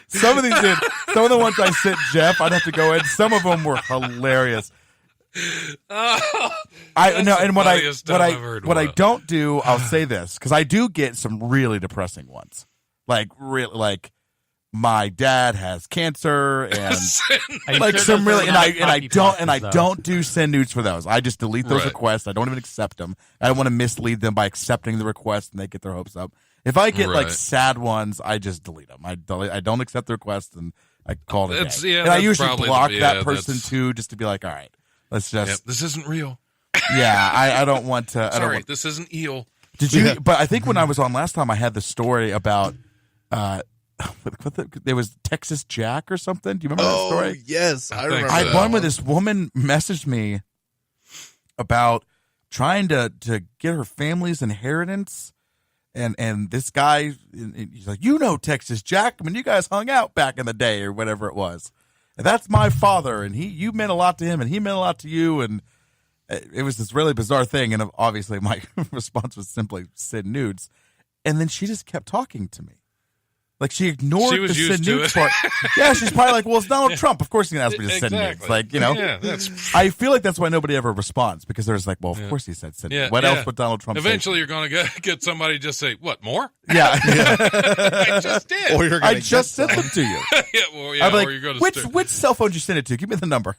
D: Some of the ones I sent Jeff, I'd have to go in. Some of them were hilarious. What I don't do, I'll say this, because I do get some really depressing ones. Like my dad has cancer and like some really, and I don't do send nudes for those. I just delete those
C: Right.
D: requests. I don't even accept them. I don't want to mislead them by accepting the request and they get their hopes up. If I get like
C: Right.
D: sad ones, I just delete them. I don't accept the request and I call it a
C: That's-
D: day.
C: yeah,
D: And I
C: that's
D: usually
C: probably
D: block
C: the-
D: that
C: yeah,
D: person
C: that's-
D: too, just to be like, all right, let's just,
C: Yep, this isn't real.
D: yeah. I don't want to. I don't
C: Sorry,
D: want,
C: this isn't eel.
D: did you? But I think when I was on last time, I had the story about. There was Texas Jack or something. Do you remember that story?
E: yes, I
C: think
E: remember.
C: so.
D: I
E: that
D: had one where
E: one.
D: this woman messaged me about trying to get her family's inheritance, and this guy, he's like, Texas Jack. I mean, you guys hung out back in the day or whatever it was. And that's my father, and you meant a lot to him, and he meant a lot to you, and it was this really bizarre thing. And obviously, my response was simply send nudes, and then she just kept talking to me. Like, she ignored
C: She was
D: the
C: used
D: send
C: to
D: nudes
C: it.
D: part. Yeah, she's probably like, well, it's Donald Trump. Of course he's going to ask me to send nudes.
C: Exactly.
D: Like,
C: Yeah, that's
D: I feel like that's why nobody ever responds, because there's like, well, of course he said send nudes. What else would Donald Trump
C: Eventually, you're going to get somebody to just say, "What more?"
D: say? Yeah.
C: I just did.
E: Or you're
D: I
E: gonna
D: just
E: get
D: sent them to you.
C: yeah, well, yeah.
D: I'm like,
C: or you're going to
D: which cell phone did you send it to? Give me the number.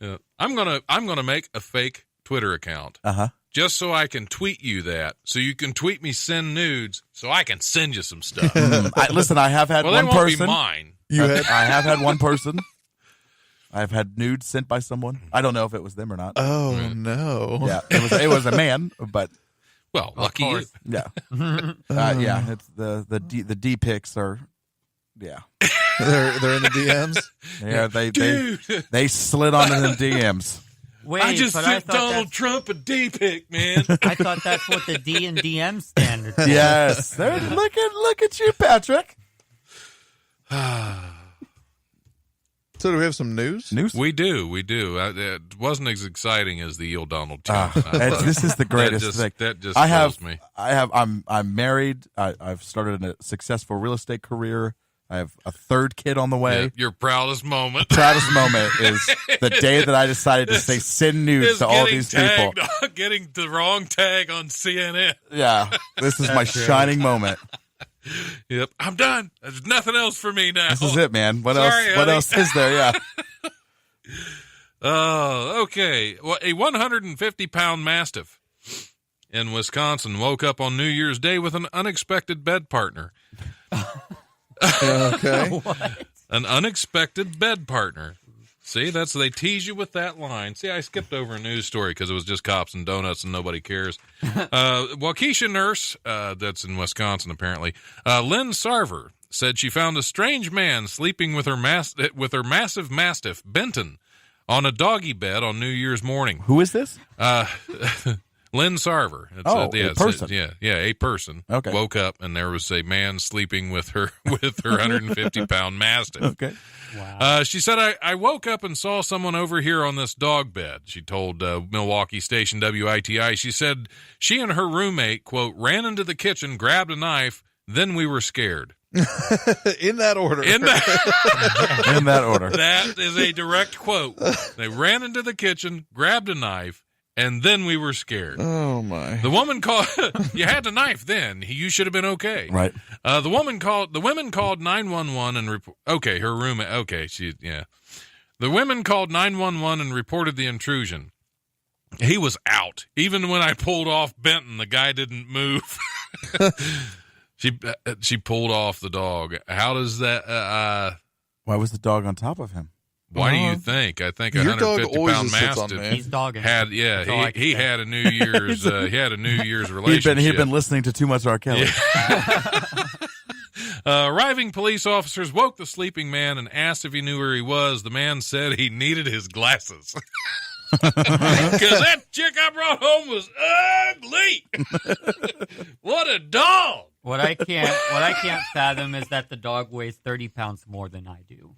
C: Yeah. I'm gonna make a fake Twitter account
D: Uh-huh.
C: just so I can tweet you that, so you can tweet me send nudes, so I can send you some stuff.
D: Listen, I have had
C: well,
D: one
C: they won't
D: person.
C: be mine.
D: I have had one person. I've had nudes sent by someone. I don't know if it was them or not.
E: Oh no!
D: Yeah, it was a man, but
C: Well, lucky you.
F: course.
D: yeah, yeah. It's the D pics are, yeah,
E: they're in the DMs.
D: yeah.
C: Dude,
D: They slid onto them DMs.
F: Wait,
C: I just
F: but
C: sent
F: I thought
C: Donald Trump a D pic, man.
F: I thought that's what the D and DM standard for.
D: Yes, look at you, Patrick.
E: So do we have some news?
D: News.
C: we do. It wasn't as exciting as the eel Donald Trump.
D: This is the greatest thing.
C: That just
D: I have.
C: kills me.
D: I'm married. I've started a successful real estate career. I have a third kid on the way.
C: Yeah, your proudest moment.
D: Proudest moment is the day that I decided to say send nudes
C: is
D: to all
C: getting
D: these people.
C: getting the wrong tag on CNN.
D: Yeah, this is my shining moment.
C: Yep, I'm done. There's nothing else for me now.
D: This is it, man. What
C: Sorry,
D: else? What
C: honey.
D: else is there? Yeah.
C: Okay. Well, a 150-pound Mastiff in Wisconsin woke up on New Year's Day with an unexpected bed partner.
E: Okay.
C: An unexpected bed partner. See, they tease you with that line. See, I skipped over a news story because it was just cops and donuts and nobody cares. Waukesha nurse, that's in Wisconsin apparently, Lynn Sarver, said she found a strange man sleeping with her massive Mastiff, Benton, on a doggy bed on New Year's morning.
D: Who is this?
C: Lynn Sarver. It's
D: a person.
C: A person.
D: Okay.
C: Woke up and there was a man sleeping with her 150-pound Mastiff.
D: Okay.
F: Wow.
C: She said, I woke up and saw someone over here on this dog bed, she told Milwaukee station WITI. She said she and her roommate, quote, ran into the kitchen, grabbed a knife, then we were scared.
E: In that order.
C: In
D: that order.
C: That is a direct quote. They ran into the kitchen, grabbed a knife, and then we were scared.
E: Oh, my.
C: The woman called. You had the knife then. You should have been okay.
D: Right.
C: The women called 911 and okay, her roommate. Okay, the women called 911 and reported the intrusion. He was out. Even when I pulled off Benton, the guy didn't move. She pulled off the dog. How does that?
D: Why was the dog on top of him?
C: Why do you think? I think a
E: Your dog
C: 150-pound
E: always sits on
C: Mastiff
E: me.
F: He's dogging.
C: he had a New Year's relationship.
D: He'd been listening to too much R. Kelly.
C: Arriving police officers woke the sleeping man and asked if he knew where he was. The man said he needed his glasses. Because that chick I brought home was ugly. What a dog.
F: What I can't fathom is that the dog weighs 30 pounds more than I do.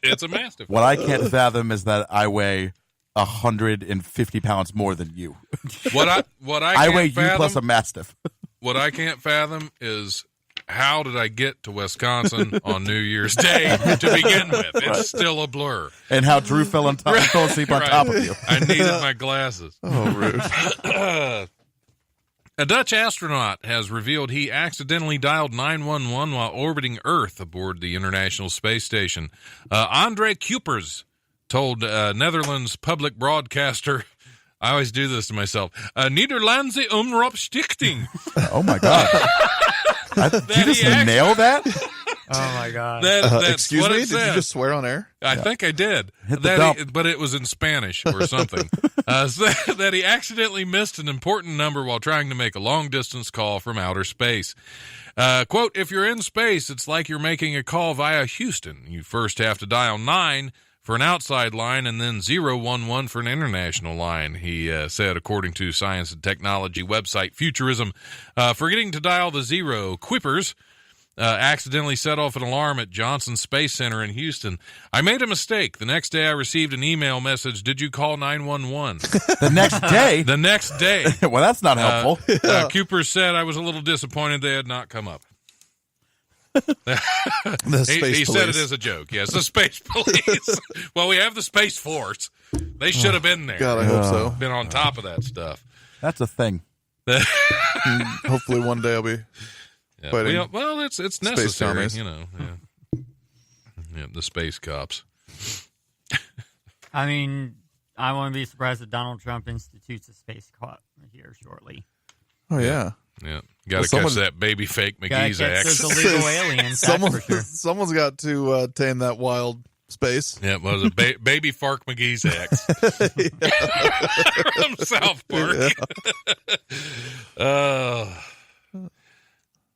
C: It's a Mastiff.
D: What I can't fathom is that I weigh 150 pounds more than you.
C: What I
D: I
C: can't
D: weigh
C: fathom,
D: you plus a Mastiff.
C: What I can't fathom is how did I get to Wisconsin on New Year's Day to begin with? It's still a blur.
D: And how Drew fell asleep on top of you.
C: I needed my glasses.
E: Oh, rude.
C: A Dutch astronaut has revealed he accidentally dialed 911 while orbiting Earth aboard the International Space Station. André Kuipers told Netherlands public broadcaster, I always do this to myself, Nederlandse Omroepstichting.
D: Oh, my God. Did you just nail that?
F: Oh, my God.
C: That's
E: Excuse
C: what
E: me?
C: it
E: Did
C: said.
E: you just swear on air?
C: I think I did.
D: Hit the dump.
C: But it was in Spanish or something. That he accidentally missed an important number while trying to make a long-distance call from outer space. Quote, if you're in space, it's like you're making a call via Houston. You first have to dial 9 for an outside line and then 011 for an international line, he said, according to science and technology website Futurism. Forgetting to dial the 0, Kuipers accidentally set off an alarm at Johnson Space Center in Houston. I made a mistake. The next day I received an email message, did you call 911?
D: The next day?
C: The next day.
D: Well, that's not helpful.
C: Cooper said, I was a little disappointed they had not come up.
E: The space
C: he
E: police.
C: said it as a joke. Yes, the space police. Well, we have the Space Force. They should have been there.
E: God, I hope so.
C: Been on top of that stuff.
D: That's a thing.
E: Hopefully one day I'll be
C: Yeah,
E: fighting
C: well, it's necessary,
E: commies.
C: you know. Yeah, the space cops.
F: I mean, I wouldn't be surprised if Donald Trump institutes a space cop here shortly.
E: Oh, yeah.
C: Yeah, got to catch that baby fake
F: Gotta
C: McGee's
F: catch
C: axe.
F: those illegal aliens, that's for sure.
E: Someone's got to tame that wild space.
C: Yeah, it was a baby Fark McGee's axe from South Park.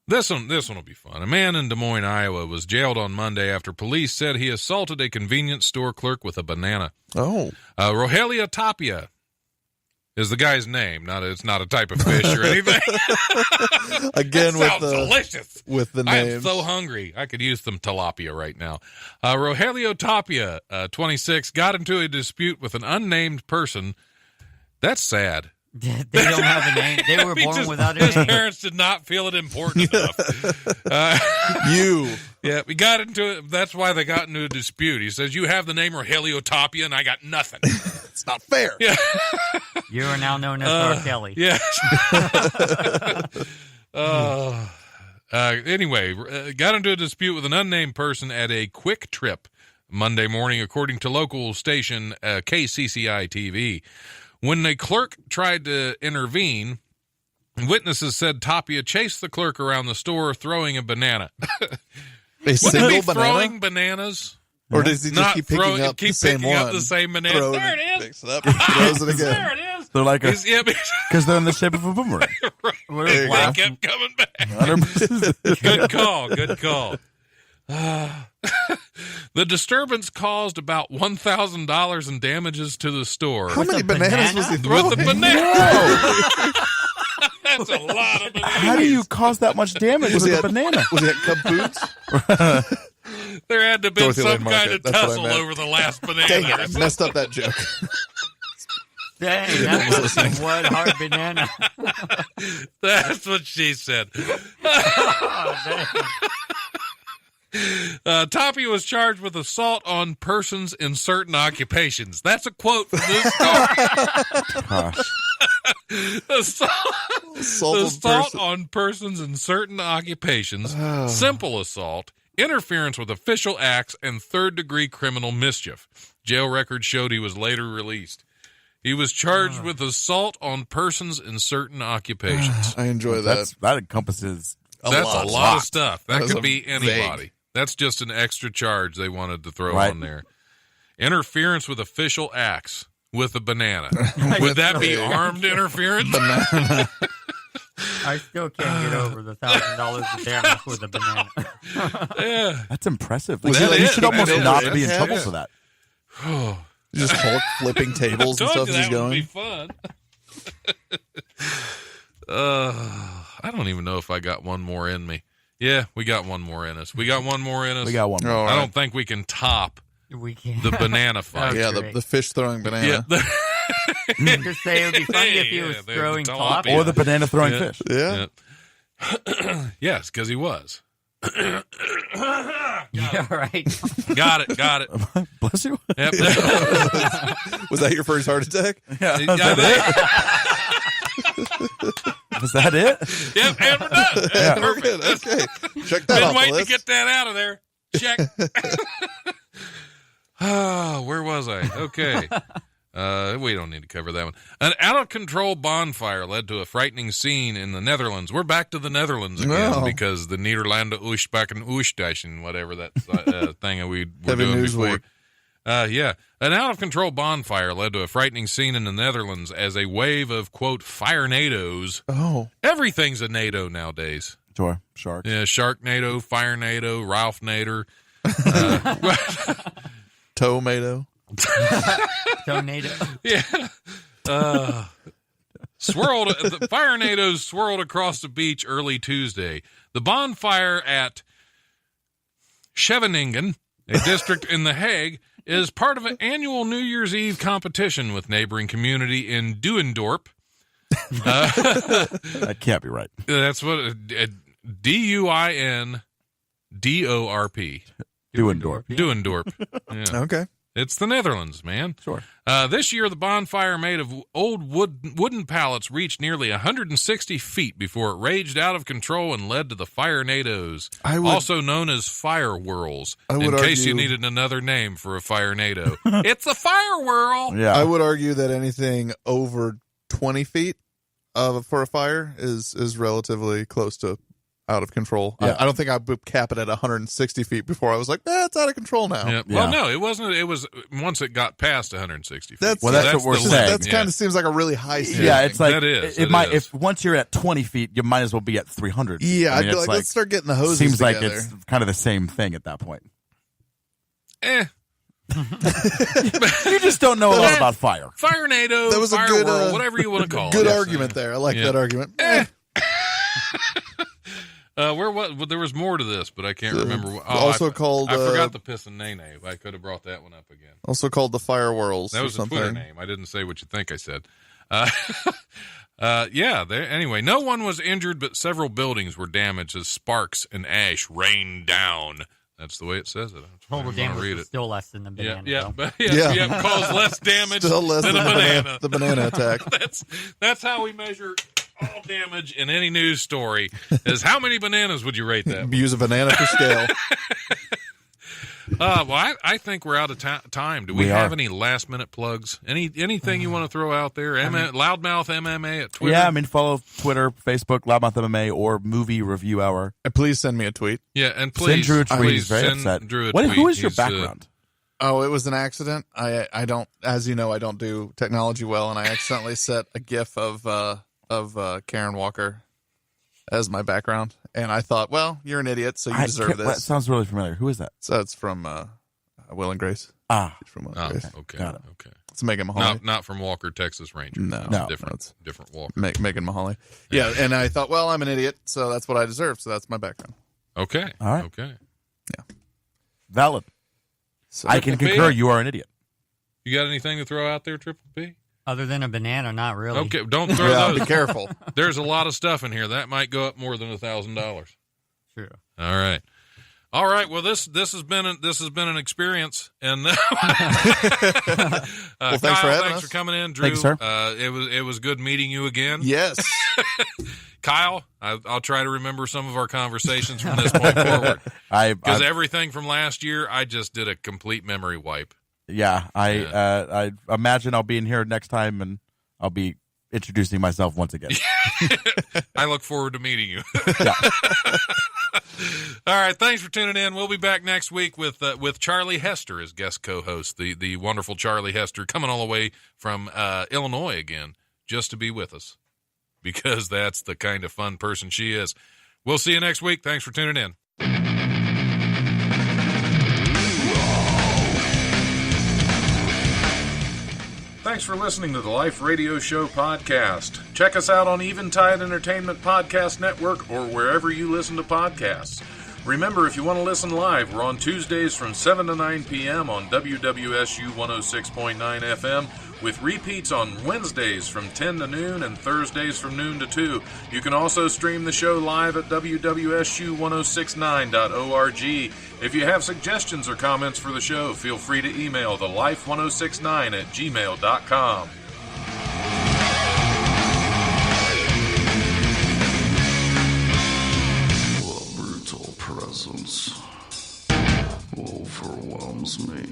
C: This one will be fun. A man in Des Moines, Iowa, was jailed on Monday after police said he assaulted a convenience store clerk with a banana.
E: Oh,
C: Rogelia Tapia is the guy's name. It's not a type of fish or anything.
E: again
C: That
E: with
C: sounds delicious.
E: with the
C: I am
E: names.
C: so hungry. I could use some tilapia right now. Rogelio Tapia, 26, got into a dispute with an unnamed person. That's sad.
F: They don't have a name. They were born without a
C: His
F: name.
C: parents did not feel it important enough.
E: Yeah,
C: we got into it. That's why they got into a dispute. He says, you have the name Rogelio Tapia, and I got nothing.
E: it's not fair.
C: Yeah.
F: You are now known as R. Kelly.
C: Yeah. Anyway, got into a dispute with an unnamed person at a Quick Trip Monday morning, according to local station KCCI-TV. When the clerk tried to intervene, witnesses said Tapia chased the clerk around the store throwing a banana.
E: A single banana?
C: Throwing bananas?
E: Or does he just
C: Not
E: keep picking up the same
C: picking
E: one?
C: up the same banana. There it is.
E: Picks it up, throws it again.
C: There it is.
D: They're like
C: Because
D: because they're in the shape of a boomerang.
C: They kept coming back.
D: 100%.
C: Good call. Good call. The disturbance caused about $1,000 in damages to the store.
E: How many bananas was he
C: With
E: throwing?
C: the banana. That's a lot of bananas.
D: How do you cause that much damage with a banana?
E: Was he at Cub Foods?
C: There had to have been
E: Dorothy
C: some
E: Lane Market,
C: kind of
E: that's what I
C: tussle
E: meant.
C: over the last banana.
E: Dang it, I messed up that joke.
F: Dang, that was one hard banana.
C: That's what she said. Tapia was charged with assault on persons in certain occupations. That's a quote from this story. Assault on persons in certain occupations, simple assault, interference with official acts, and third-degree criminal mischief. Jail records showed he was later released. He was charged with assault on persons in certain occupations.
E: I enjoy that.
D: That encompasses
C: That's a lot of stuff. That
E: That's
C: could be
E: vague.
C: anybody. That's just an extra charge they wanted to throw
D: Right.
C: on there. Interference with official acts with a banana. Would that be armed interference?
F: I still can't get over the $1,000 of damage with a banana.
C: Yeah.
D: That's impressive.
C: Was
D: you
C: it?
D: should almost
C: That
D: not
C: is.
D: be in trouble
C: Yeah.
D: for that.
E: Just Hulk flipping tables and
C: I told
E: stuff
C: you
E: as he's
C: that would be
E: going.
C: fun. I don't even know if I got one more in me. Yeah, we got one more in us. We got one more in us.
D: We got one more.
E: All
C: I
E: right.
C: don't think we can top
F: We can't.
C: the banana fight.
E: Yeah,
F: Great.
E: the fish throwing banana.
C: Yeah.
F: Just say it would be funny if he was
C: Yeah, the
F: throwing
C: tilapia.
F: tilapia.
D: Or the banana throwing
C: Yeah.
D: fish.
E: Yeah.
C: Yes, because he was.
F: Yeah, right.
C: Got it.
D: Bless you.
C: Yep.
E: Was that your first heart attack?
C: Yeah,
D: Was that it?
C: Yep, and we're done.
E: Yeah, we're good. Okay. Check that
C: Been
E: off the
C: waiting to
E: list.
C: get that out of there. Check. Oh, where was I? Okay. We don't need to cover that one. An out-of-control bonfire led to a frightening scene in the Netherlands. We're back to the Netherlands again
E: Oh.
C: because the Nederlanden Oostbakken Oostdagen, whatever that thing we were
E: Heavy
C: doing
E: news
C: before.
E: week.
C: Yeah. An out-of-control bonfire led to a frightening scene in the Netherlands as a wave of, quote, fire-nados.
E: Oh.
C: Everything's a NATO nowadays.
D: Sure. Shark.
C: Yeah, Sharknado, Fire-nado, Ralph Nader.
E: Tomato.
F: Tornado.
C: Yeah. The fire-nados swirled across the beach early Tuesday. The bonfire at Scheveningen, a district in The Hague, is part of an annual New Year's Eve competition with neighboring community in Duindorp.
D: That can't be right.
C: That's what Duindorp.
D: Duindorp.
C: Duindorp. Yeah.
E: Okay.
C: It's the Netherlands, man.
D: Sure.
C: This year, the bonfire made of old wooden pallets reached nearly 160 feet before it raged out of control and led to the fire-nados, also known as fire whirls, in case you needed another name for a fire-nado. It's a fire whirl!
D: Yeah.
E: I would argue that anything over 20 feet for a fire is relatively close to out of control.
D: Yeah.
E: I don't think I would cap it at 160 feet before I was like, it's out of control now.
C: Yeah. Well, no, it wasn't. It was once it got past 160 feet.
E: That's
D: what we're
C: the
D: saying.
C: limit.
E: That kind of seems like a really high ceiling.
D: Yeah, it's like
C: That is.
D: it might. If once you're at 20 feet, you might as well be at 300.
E: Yeah,
D: I mean,
E: I'd be
D: it's
E: like, let's start getting the hoses
D: Seems
E: together.
D: like it's kind of the same thing at that point.
C: Eh.
D: You just don't know a lot about fire.
C: Fire-nado,
E: That was a
C: fire
E: good,
C: whirl, whatever you want to call
E: Good
C: it.
E: argument there. I like
C: Yeah.
E: that argument.
C: There was more to this, but I can't remember.
E: Called.
C: I forgot the piss and nay. I could have brought that one up again.
E: Also called the fire whirls.
C: That was
E: or
C: a Twitter
E: something.
C: name. I didn't say what you think I said. Anyway, no one was injured, but several buildings were damaged as sparks and ash rained down. That's the way it says it.
F: Total
C: I
F: damage
C: read
F: was
C: it.
F: still less than the banana.
C: Yeah,
F: though.
C: caused less damage
E: Still less
C: than
E: than
C: a banana.
E: the banana attack.
C: That's how we measure fall damage in any news story is how many bananas would you rate that?
E: Use a banana for scale.
C: Well, I think we're out of time. Do we have any last-minute plugs? Anything you want to throw out there? Loudmouth MMA at Twitter?
D: Yeah, I mean, follow Twitter, Facebook, Loudmouth MMA, or Movie Review Hour.
E: Please send me a tweet.
C: Yeah, and please
D: send Drew a tweet.
C: Please
D: He's very
C: send
D: upset.
C: Drew a
D: tweet. Who is your
C: He's,
D: background?
E: Oh, it was an accident. I don't, as you know, I don't do technology well, and I accidentally set a GIF of Karen Walker as my background, and I thought, well, you're an idiot, so you deserve this.
D: That sounds really familiar. Who is that?
E: So it's from Will and Grace.
D: It's
E: from Will and Grace.
C: Okay.
D: Got it.
C: Okay.
E: It's Megan Mahoney.
C: Not from Walker, Texas Ranger.
E: No,
C: different Walker.
E: Megan Mahoney. Yeah, and I thought, well, I'm an idiot, so that's what I deserve. So that's my background.
C: Okay.
D: All right.
C: Okay.
E: Yeah.
D: Valid.
E: So
D: I can concur. You are an idiot.
C: You got anything to throw out there, Triple P?
F: Other than a banana, not really.
C: Okay, don't throw those.
E: Be careful.
C: There's a lot of stuff in here that might go up more than $1,000.
F: True.
C: All right. All right. Well, this has been an experience, and
E: Well, thanks
C: Kyle,
E: for having
C: thanks
E: us.
C: for coming in, Drew.
D: Thanks, sir.
C: It was good meeting you again.
E: Yes.
C: Kyle, I'll try to remember some of our conversations from this point forward. Because everything from last year, I just did a complete memory wipe.
D: Yeah, I imagine I'll be in here next time, and I'll be introducing myself once again.
C: I look forward to meeting you.
D: Yeah.
C: All right, thanks for tuning in. We'll be back next week with Charlie Hester as guest co-host, the wonderful Charlie Hester, coming all the way from Illinois again, just to be with us, because that's the kind of fun person she is. We'll see you next week. Thanks for tuning in.
A: Thanks for listening to the Life Radio Show podcast. Check us out on Eventide Entertainment Podcast Network or wherever you listen to podcasts. Remember, if you want to listen live, we're on Tuesdays from 7 to 9 p.m. on WWSU 106.9 FM, with repeats on Wednesdays from 10 to noon and Thursdays from noon to 2. You can also stream the show live at WWSU1069.org. If you have suggestions or comments for the show, feel free to email thelife1069@gmail.com.
B: The brutal presence overwhelms me.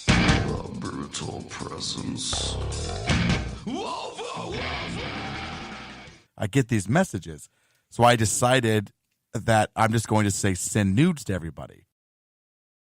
B: The brutal presence.
D: I get these messages, so I decided that I'm just going to say send nudes to everybody.